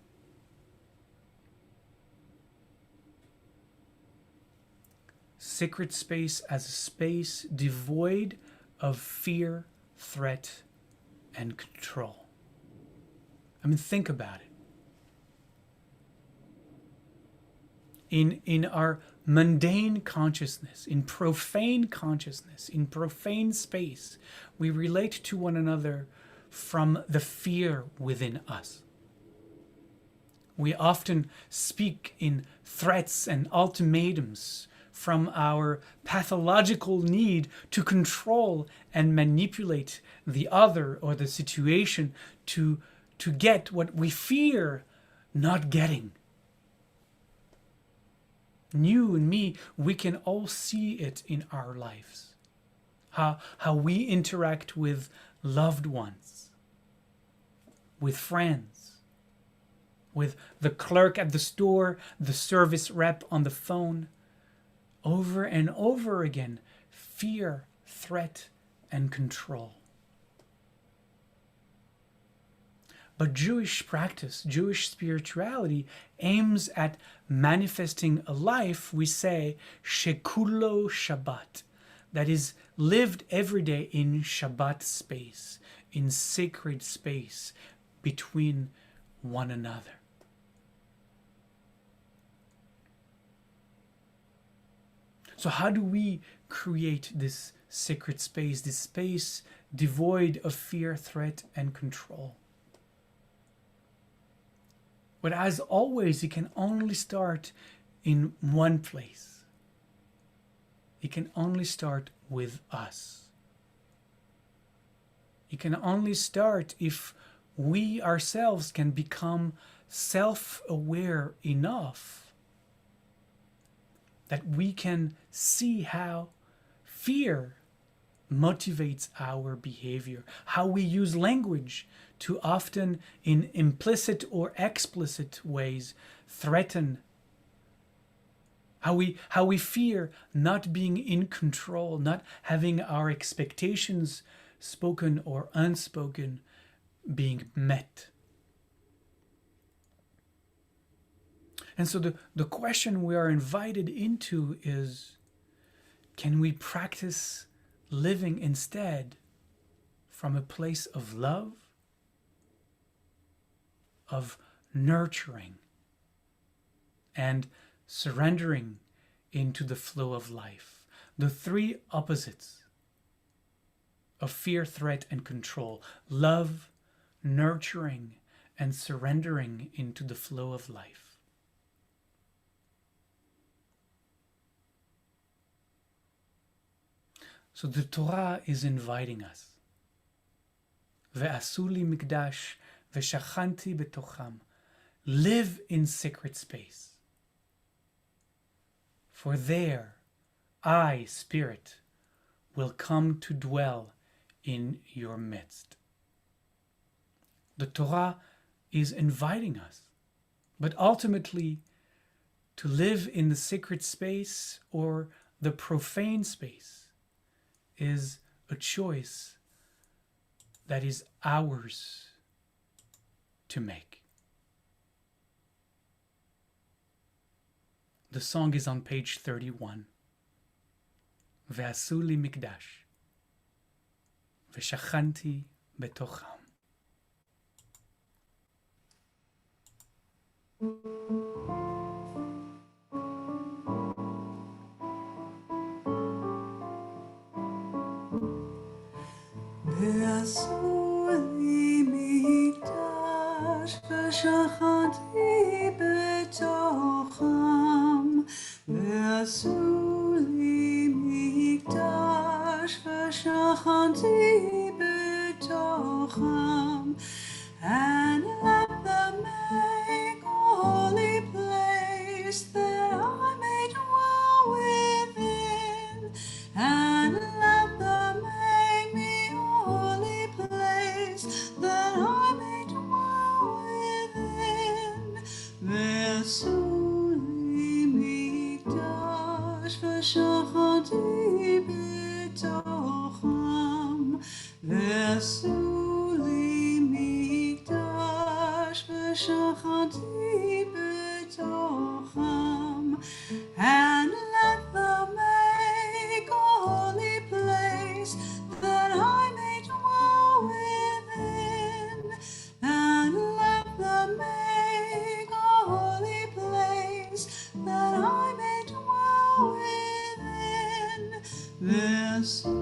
A: Sacred space as a space devoid of fear, threat, and control. I mean, think about it. In our mundane consciousness, in profane consciousness, in profane space, we relate to one another from the fear within us. We often speak in threats and ultimatums from our pathological need to control and manipulate the other or the situation to get what we fear not getting. You and me, we can all see it in our lives. How we interact with loved ones, with friends, with the clerk at the store, the service rep on the phone. Over and over again, fear, threat, and control. But Jewish practice, Jewish spirituality aims at manifesting a life, we say, shekulo Shabbat, that is lived every day in Shabbat space, in sacred space between one another. So how do we create this sacred space, this space devoid of fear, threat, and control? But as always, it can only start in one place. It can only start with us. It can only start if we ourselves can become self-aware enough that we can see how fear motivates our behavior, how we use language to often, in implicit or explicit ways, threaten, how we fear not being in control, not having our expectations, spoken or unspoken, being met. And so the question we are invited into is, can we practice living instead from a place of love, of nurturing, and surrendering into the flow of life? The three opposites of fear, threat, and control: love, nurturing, and surrendering into the flow of life. So the Torah is inviting us. Ve'asu li mikdash ve'shachanti betocham. Live in sacred space. For there, I, Spirit, will come to dwell in your midst. The Torah is inviting us, but ultimately to live in the sacred space or the profane space is a choice that is ours to make. The song is on page 31. Ve'asu li mikdash ve'shachanti betocham.
B: ועשו לי מקדש ושכנתי בתוכם. ועשו לי מקדש ושכנתי בתוכם. And let them make a holy place that I may dwell within. And let them make me a holy place that I may dwell within. ועשו לי מקדש ושכנתי בתוכם. ועשו ושכנתי בתוכם. And let them make a holy place that I may dwell within. And let them make a holy place that I may dwell within. ועשו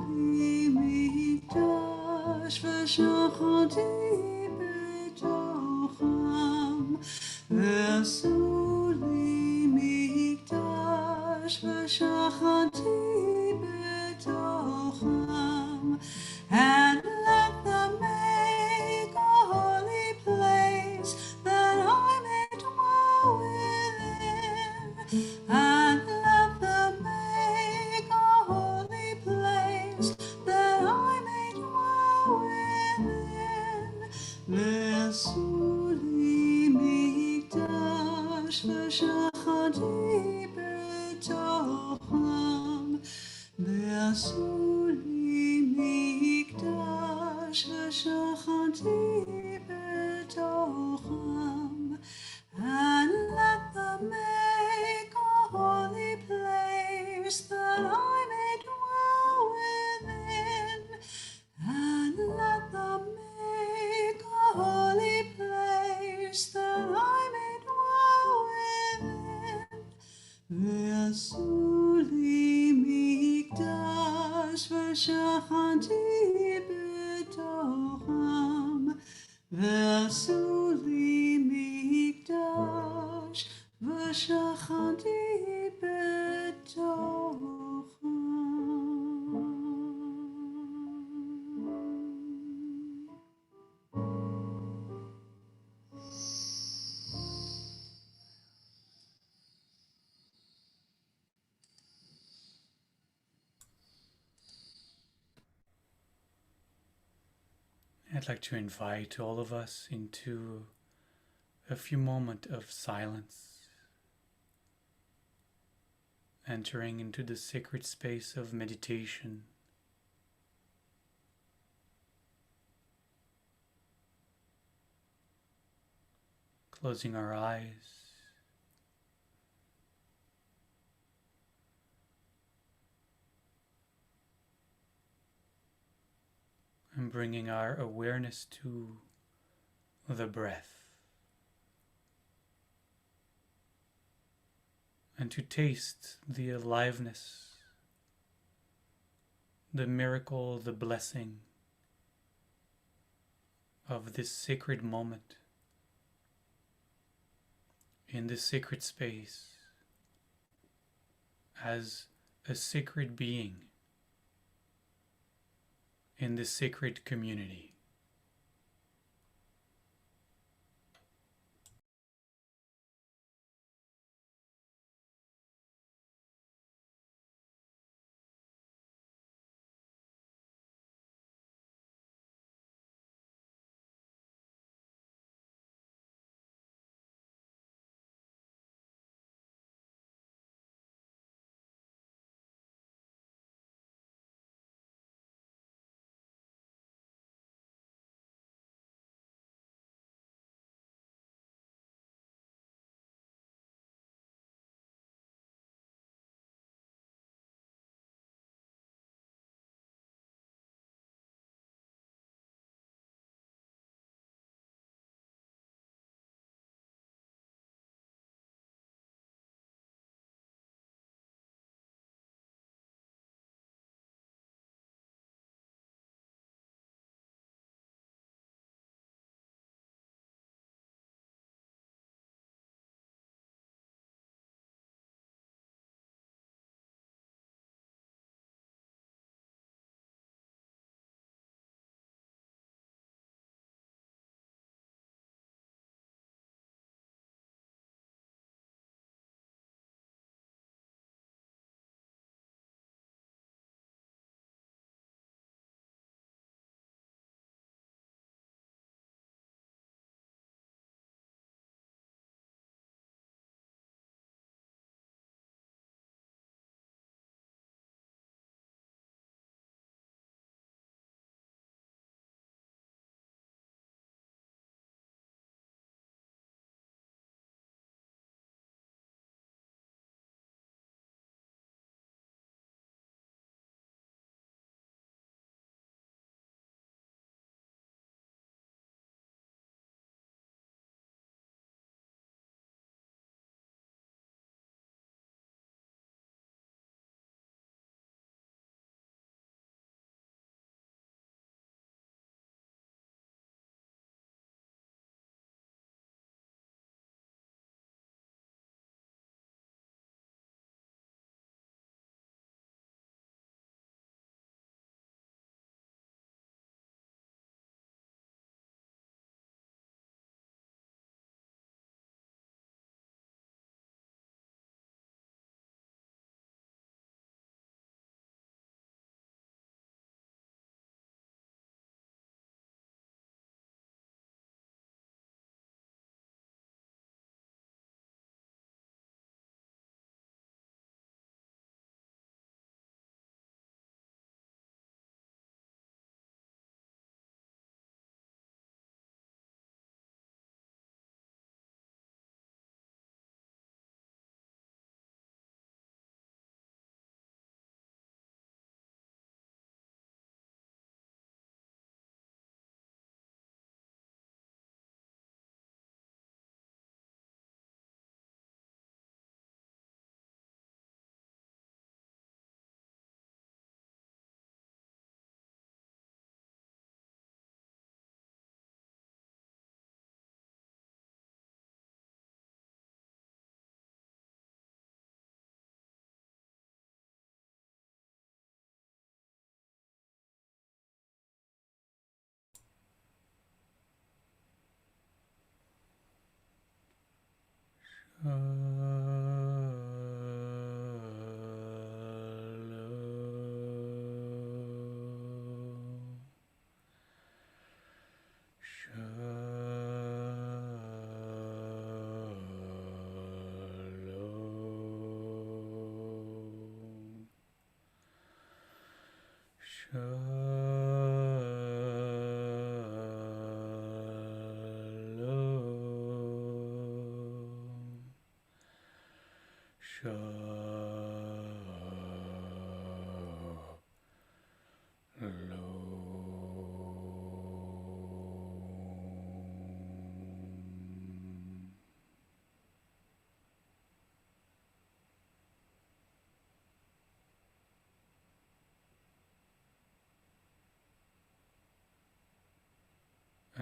B: לי מקדש ושכנתי ועשו לי מקדש ושכנתי בתוכם. And let them make a holy place that I may dwell within. And let them make a holy place that I may dwell within. ועשו ושכנתי בתוכם. ועשו לי מקדש ושכנתי בתוכם. And let them make a holy place that I may dwell within. And let them make a holy place that I may dwell within. ועשו לי מקדש ושכנתי בתוכם. ועשו לי מקדש ושכנתי בתוכם.
A: I'd like to invite all of us into a few moments of silence, entering into the sacred space of meditation, closing our eyes, and bringing our awareness to the breath, and to taste the aliveness, the miracle, the blessing of this sacred moment in this sacred space as a sacred being in this sacred community. And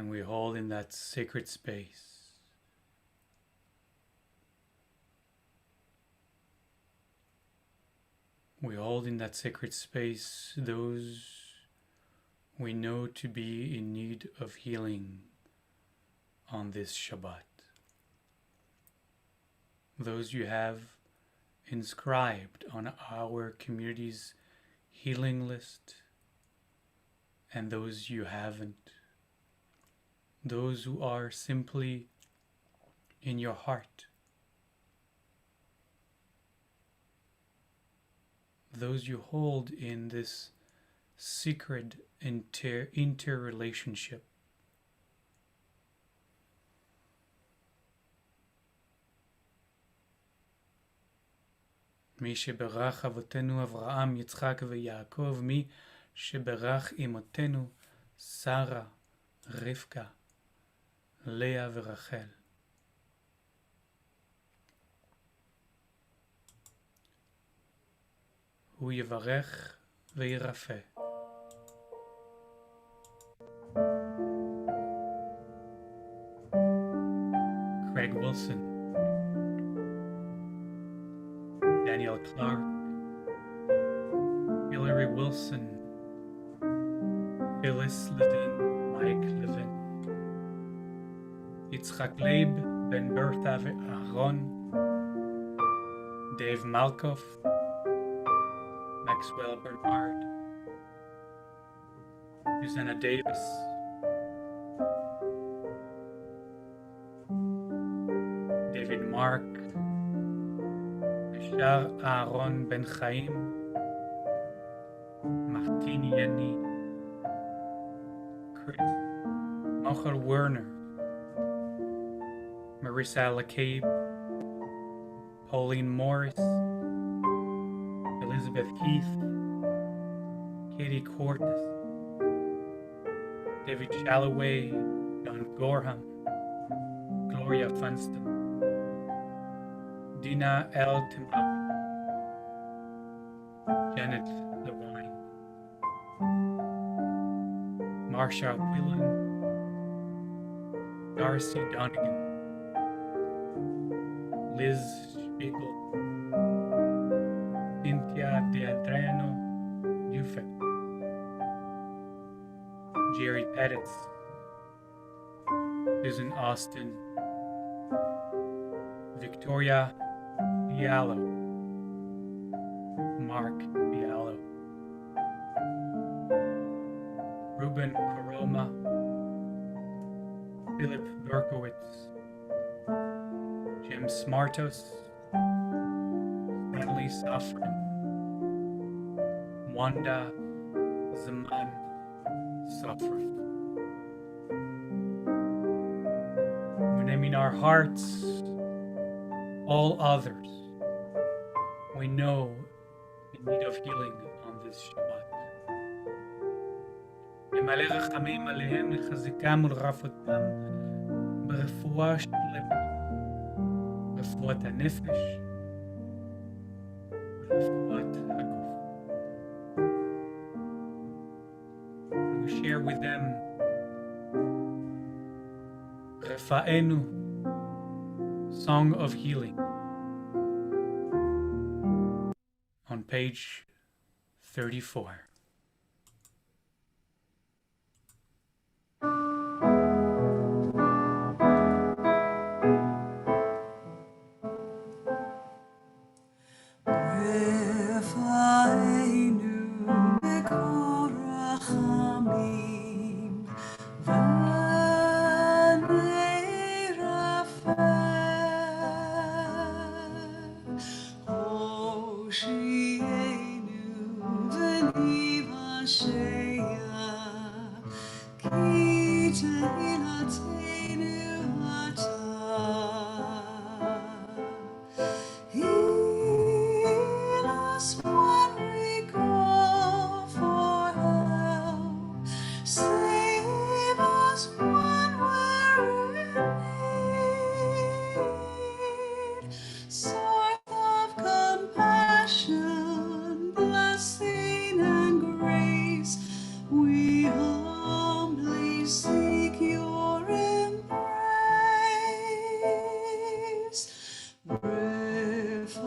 A: we hold in that sacred space. We hold in that sacred space those we know to be in need of healing on this Shabbat. Those you have inscribed on our community's healing list, and those you haven't. Those who are simply in your heart. Those you hold in this secret interrelationship. מי שברך אבותינו אברהם, יצחק ויעקב, מי שברך אמותינו שרה, רבקה, לאה ורחל. הוא יברך וירפא. Craig Wilson, Daniel Clark, Hillary Wilson, Phyllis Levin, Mike Levin, Yitzchak Leib, Ben Bertha Aaron, Dave Malkoff, Maxwell Bernard, Susanna Davis, David Mark, Yashar Aaron Ben Chaim, Martin Yenny, Chris, Michael Werner, Marissa LaCabe, Pauline Morris, Elizabeth Heath, Katie Cortes, David Shalloway, John Gorham, Gloria Funston, Dina L. Timawi, Janet Lewine, Marsha Whelan, Darcy Donegan, Liz Spiegel, Cynthia DeAdriano Dufek, Jerry Pettis, Susan Austin, Victoria Bialo, Mark Bialo, Ruben Koroma, Philip Berkowitz, Jim Smartos, Stanley Safran, Wanda Zaman Safran. We name in our hearts all others we know in need of healing on this Shabbat. ימלא רחמים עליהם, לחזקם ולרפאותם ברפואה שלמה, רפואת הנפש ורפואת הגוף. We share with them רפאנו, Song of Healing, on page 34.
B: Shea, Ki Tehillatenu Atah. Heal us when we call for help. Save us when we're in need. Source of compassion, blessing, and grace, we humbly seek your embrace. Refa'enu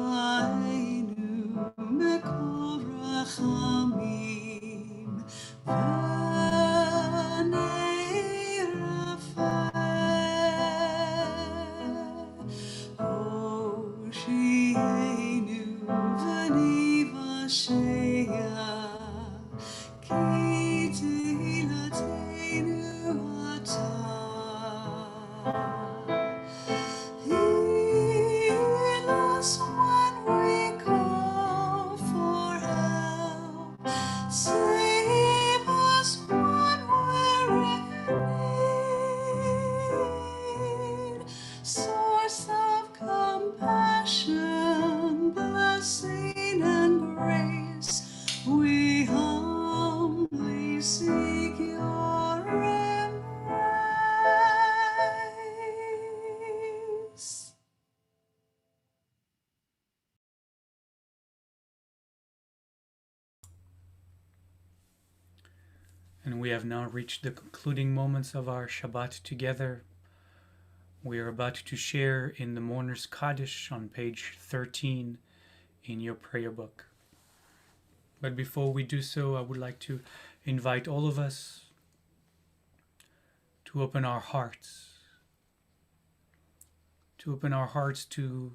B: mekol rachamim, v'nei rafeh. Hoshienu v'nivashea, ki tehillatenu atah. Heal us when we call for help. Save us when we're in need. Source of compassion, blessing, and grace, we humbly seek your embrace.
A: And we have now reached the concluding moments of our Shabbat together. We are about to share in the Mourner's Kaddish on page 13 in your prayer book. But before we do so, I would like to invite all of us to open our hearts, to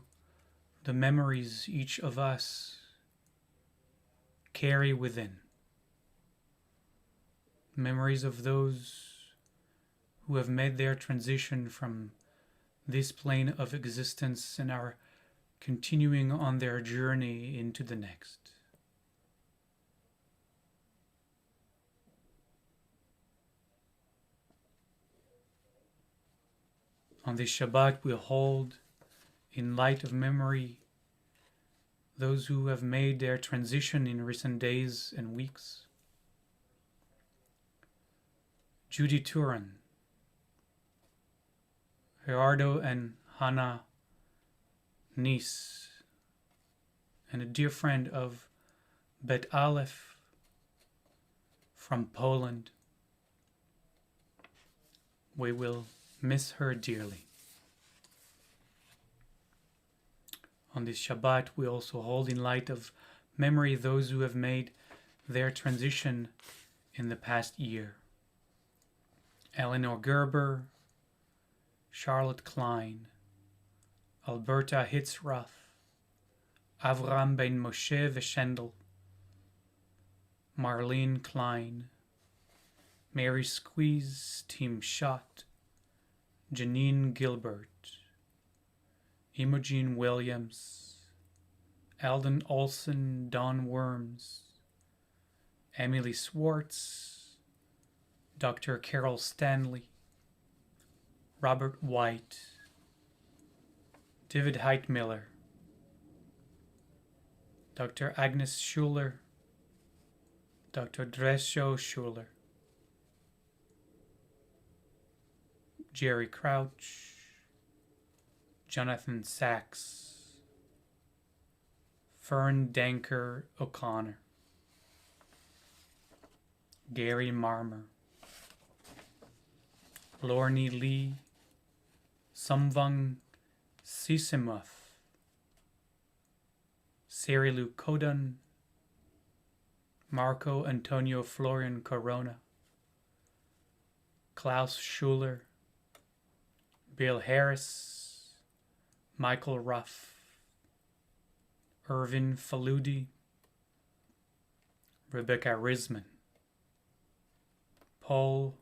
A: the memories each of us carry within. Memories of those who have made their transition from this plane of existence and are continuing on their journey into the next. On this Shabbat, we hold, in light of memory, those who have made their transition in recent days and weeks. Judy Turan, Gerardo and Hannah Nice, and a dear friend of Bet Alef from Poland. We will miss her dearly. On this Shabbat, we also hold in light of memory those who have made their transition in the past year. Eleanor Gerber, Charlotte Klein, Alberta Hitzrath, Avram Ben Moshe Veshendel, Marlene Klein, Mary Squeeze, Tim Schott, Janine Gilbert, Imogen Williams, Alden Olson, Don Worms, Emily Swartz, Dr. Carol Stanley, Robert White, David Heitmiller, Dr. Agnes Schuler, Dr. Dresho Schuler, Jerry Crouch, Jonathan Sachs, Fern Danker O'Connor, Gary Marmer, Lorne Lee, Samvang Sisemuth, Cerilu Kodan, Marco Antonio Florian Corona, Klaus Schuler, Bill Harris, Michael Ruff, Irvin Faludi, Rebecca Risman, Paul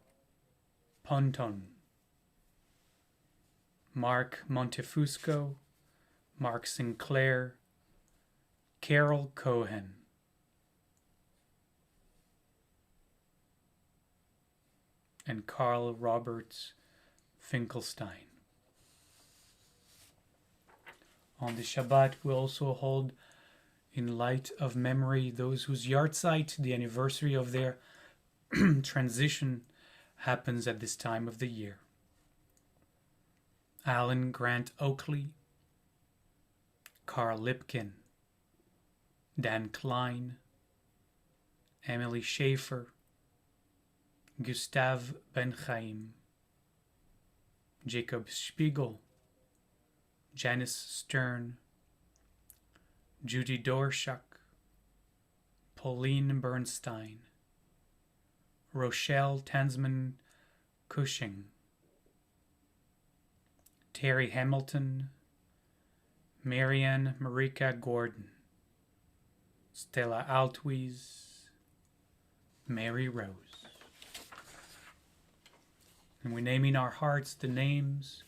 A: Ponton, Mark Montefusco, Mark Sinclair, Carol Cohen, and Karl Robert Finkelstein. On the Shabbat, we also hold in light of memory those whose yahrzeit, the anniversary of their transition, happens at this time of the year. Alan Grant Oakley, Carl Lipkin, Dan Klein, Emily Schaefer, Gustav Ben Chaim, Jacob Spiegel, Janice Stern, Judy Dorshak, Pauline Bernstein, Rochelle Tansman Cushing, Terry Hamilton, Marianne Marika Gordon, Stella Altwies, Mary Rose. And we name in our hearts the names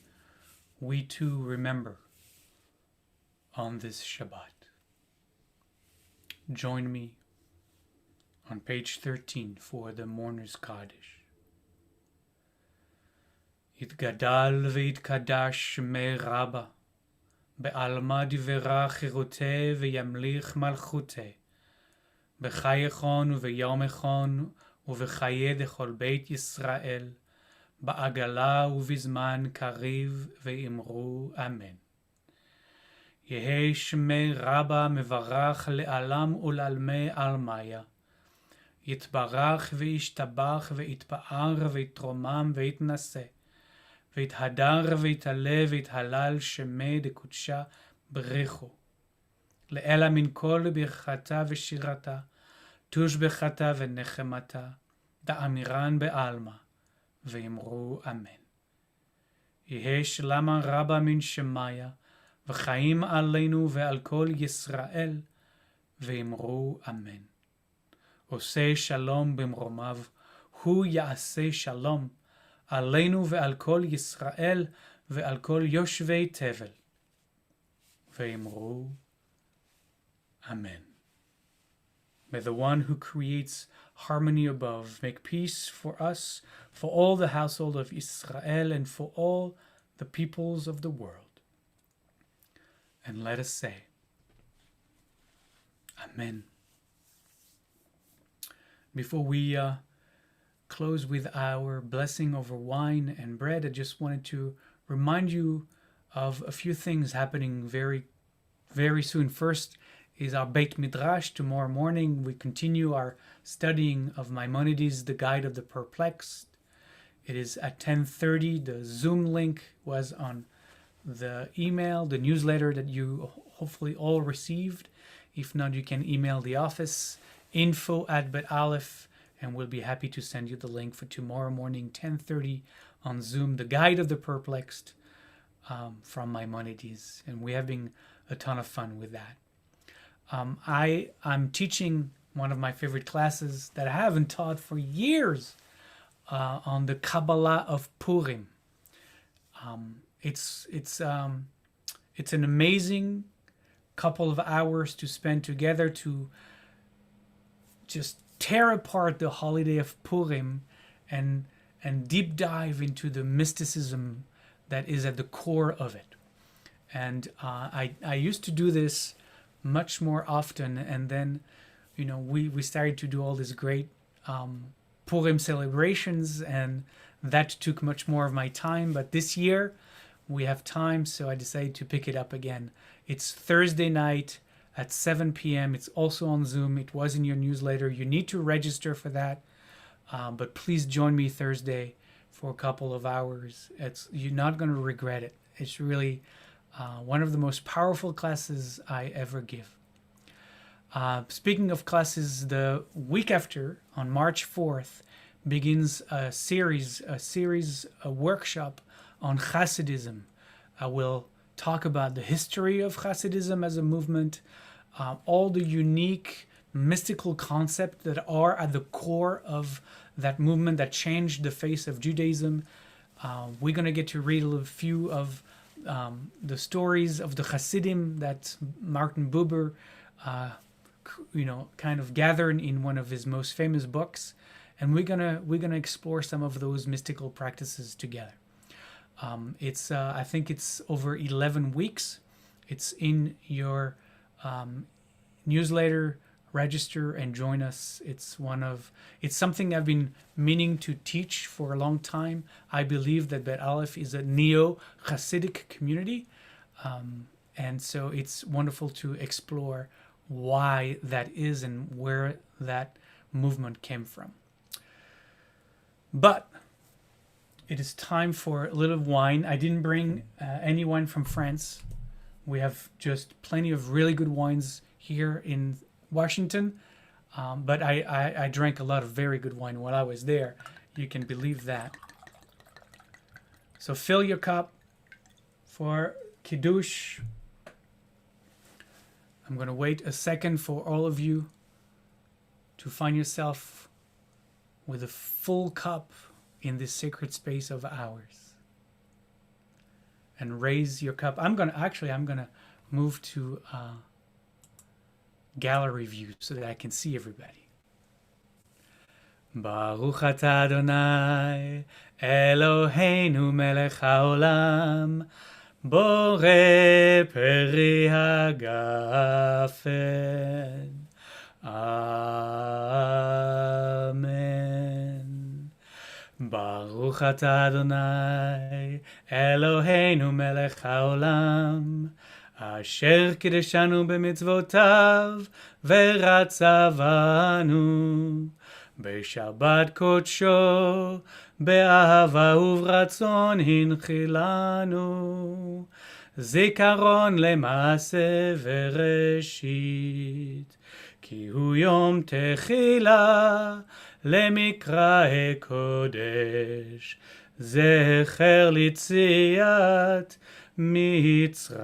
A: we too remember on this Shabbat. Join me on page 13 for the Mourner's Kaddish. Yitgadal v'yitkadash shmei Rabba, be'alma divera chiruteh v'yamlich malchuteh, b'chayechon u'v'yomechon u'v'chaye dechol beit Yisrael, ba'agala u'vizman kariv ve'imru amen. Yehi shmei Rabba mevarach le'alam u'lalmei almaya, יתברך וישתבח ויתפאר ויתרומם ויתנשא ויתהדר ויתעלה ויתהלל שמי דקודשה בריחו לאלה מן כל ברכתה ושירתה תושבחתה ונחמתה דאמירן בעלמא ואמרו אמן. יהי שלמה רבה מן שמיה וחיים עלינו ועל כל ישראל ואמרו אמן. עושה שלום במרומיו, הוא יעשה שלום עלינו ועל כל ישראל ועל כל יושבי תבל. ואמרו, Amen. May the one who creates harmony above make peace for us, for all the household of Israel, and for all the peoples of the world. And let us say, Amen. Before we close with our blessing over wine and bread, I just wanted to remind you of a few things happening very, very soon. First is our Beit Midrash. Tomorrow morning we continue our studying of Maimonides, the Guide of the Perplexed. It is at 10:30. The Zoom link was on the email, the newsletter that you hopefully all received. If not, you can email the office, info@betalef, and we'll be happy to send you the link for tomorrow morning, 10:30 on Zoom, the Guide of the Perplexed from Maimonides. And we're having a ton of fun with that. I'm teaching one of my favorite classes that I haven't taught for years on the Kabbalah of Purim. It's an amazing couple of hours to spend together to just tear apart the holiday of Purim and deep dive into the mysticism that is at the core of it. And I used to do this much more often, and then we started to do all these great Purim celebrations, and that took much more of my time. But this year we have time, so I decided to pick it up again. It's Thursday night at 7 p.m. It's also on Zoom. It was in your newsletter. You need to register for that, but please join me Thursday for a couple of hours. You're not going to regret it. It's really one of the most powerful classes I ever give. Speaking of classes, the week after, on March 4th, begins a workshop on Hasidism. I will talk about the history of Hasidism as a movement, all the unique mystical concepts that are at the core of that movement that changed the face of Judaism. We're going to get to read a few of the stories of the Hasidim that Martin Buber kind of gathered in one of his most famous books. and we're gonna explore some of those mystical practices together. It's I think it's over 11 weeks. It's in your newsletter. Register and join us. It's something I've been meaning to teach for a long time. I believe that Bet Aleph is a neo Hasidic community, and so it's wonderful to explore why that is and where that movement came from. But it is time for a little wine. I didn't bring any wine from France. We have just plenty of really good wines here in Washington, but I drank a lot of very good wine while I was there. You can believe that. So fill your cup for Kiddush. I'm going to wait a second for all of you to find yourself with a full cup in this sacred space of ours. And raise your cup. I'm gonna move to gallery view so that I can see everybody. Baruch atah Adonai Eloheinu melech haolam borei peri hagafen. Amen. Baruch atah Adonai Eloheinu melech haolam asher kideshanu b'mitzvotav v'ratzavanu b'shabbat kodsho be'ahava u'vratzon hinchilanu zikaron le'maaseh v'reshit ki hu yom techila למקראי קודש, זכר ליציאת מצרים.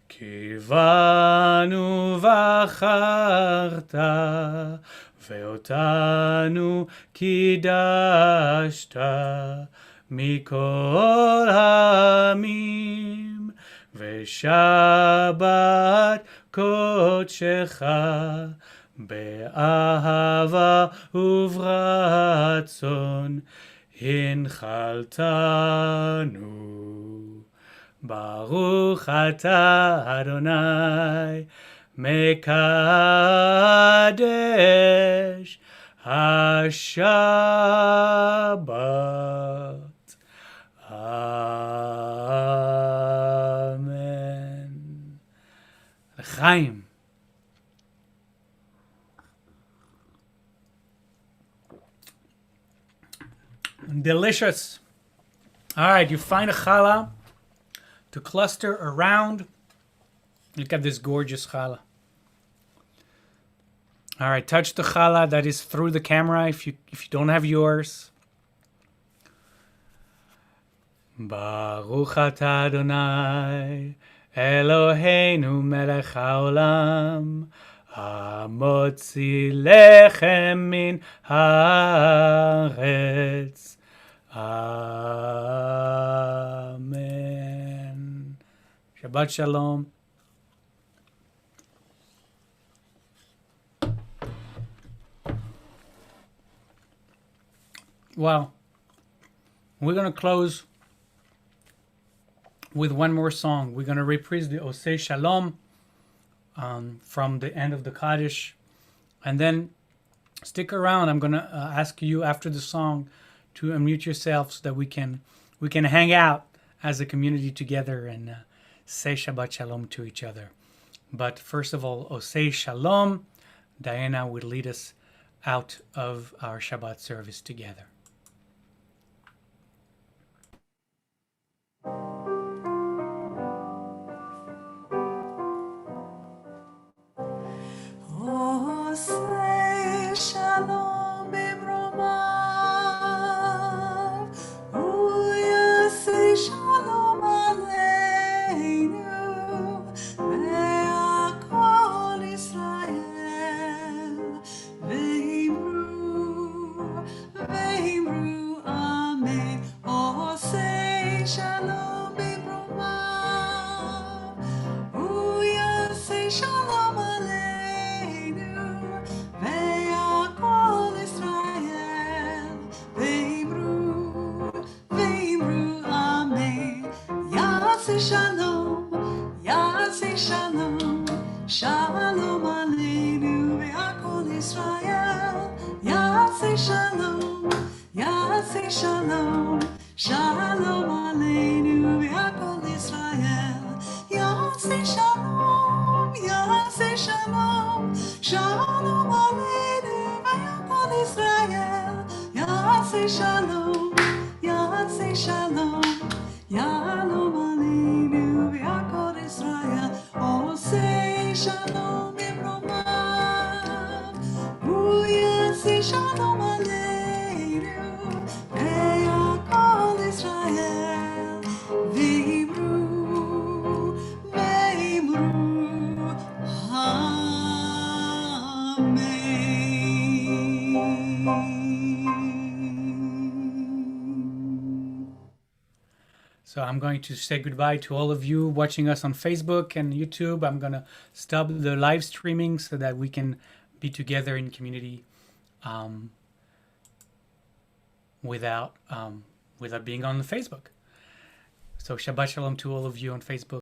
A: כי בנו בחרת, ואותנו קידשת מכל העמים, ושבת קודשך באהבה וברצון הנחלתנו. ברוך אתה אדוני מקדש השבת. אמן. לחיים. Delicious. All right, you find a challah to cluster around. Look at this gorgeous challah. All right, touch the challah that is through the camera if you don't have yours. Baruch atah Adonai Eloheinu melech haolam המוציא לחם מן הארץ. Amen. Shabbat Shalom. Well, we're going to close with one more song. We're going to reprise the Oseh Shalom from the end of the Kaddish. And then stick around. I'm going to ask you after the song to unmute yourself so that we can hang out as a community together and say Shabbat Shalom to each other. But first of all, Oseh Shalom. Diana will lead us out of our Shabbat service together.
B: עושה שלום במרומיו, הוא יעשה שלום עלינו, ועל כל ישראל, ואמרו shalom, Yaseh shalom, shalom aleinu ve'akol Israel. Yaseh shalom, Yaseh shalom, shalom aleinu ve'akol Israel. Yaseh shalom, Yaseh shalom, shalom aleinu ve'akol Israel. Yaseh shalom, Yaseh shalom, Yalom aleinu ve'akol Israel. Oseh shalom bimromav, Hu yaseh shalom aleinu ve'akol Israel. Ve'imru, ve'imru, Amen.
A: So I'm going to say goodbye to all of you watching us on Facebook and YouTube. I'm going to stop the live streaming so that we can be together in community without being on the Facebook. So Shabbat Shalom to all of you on Facebook.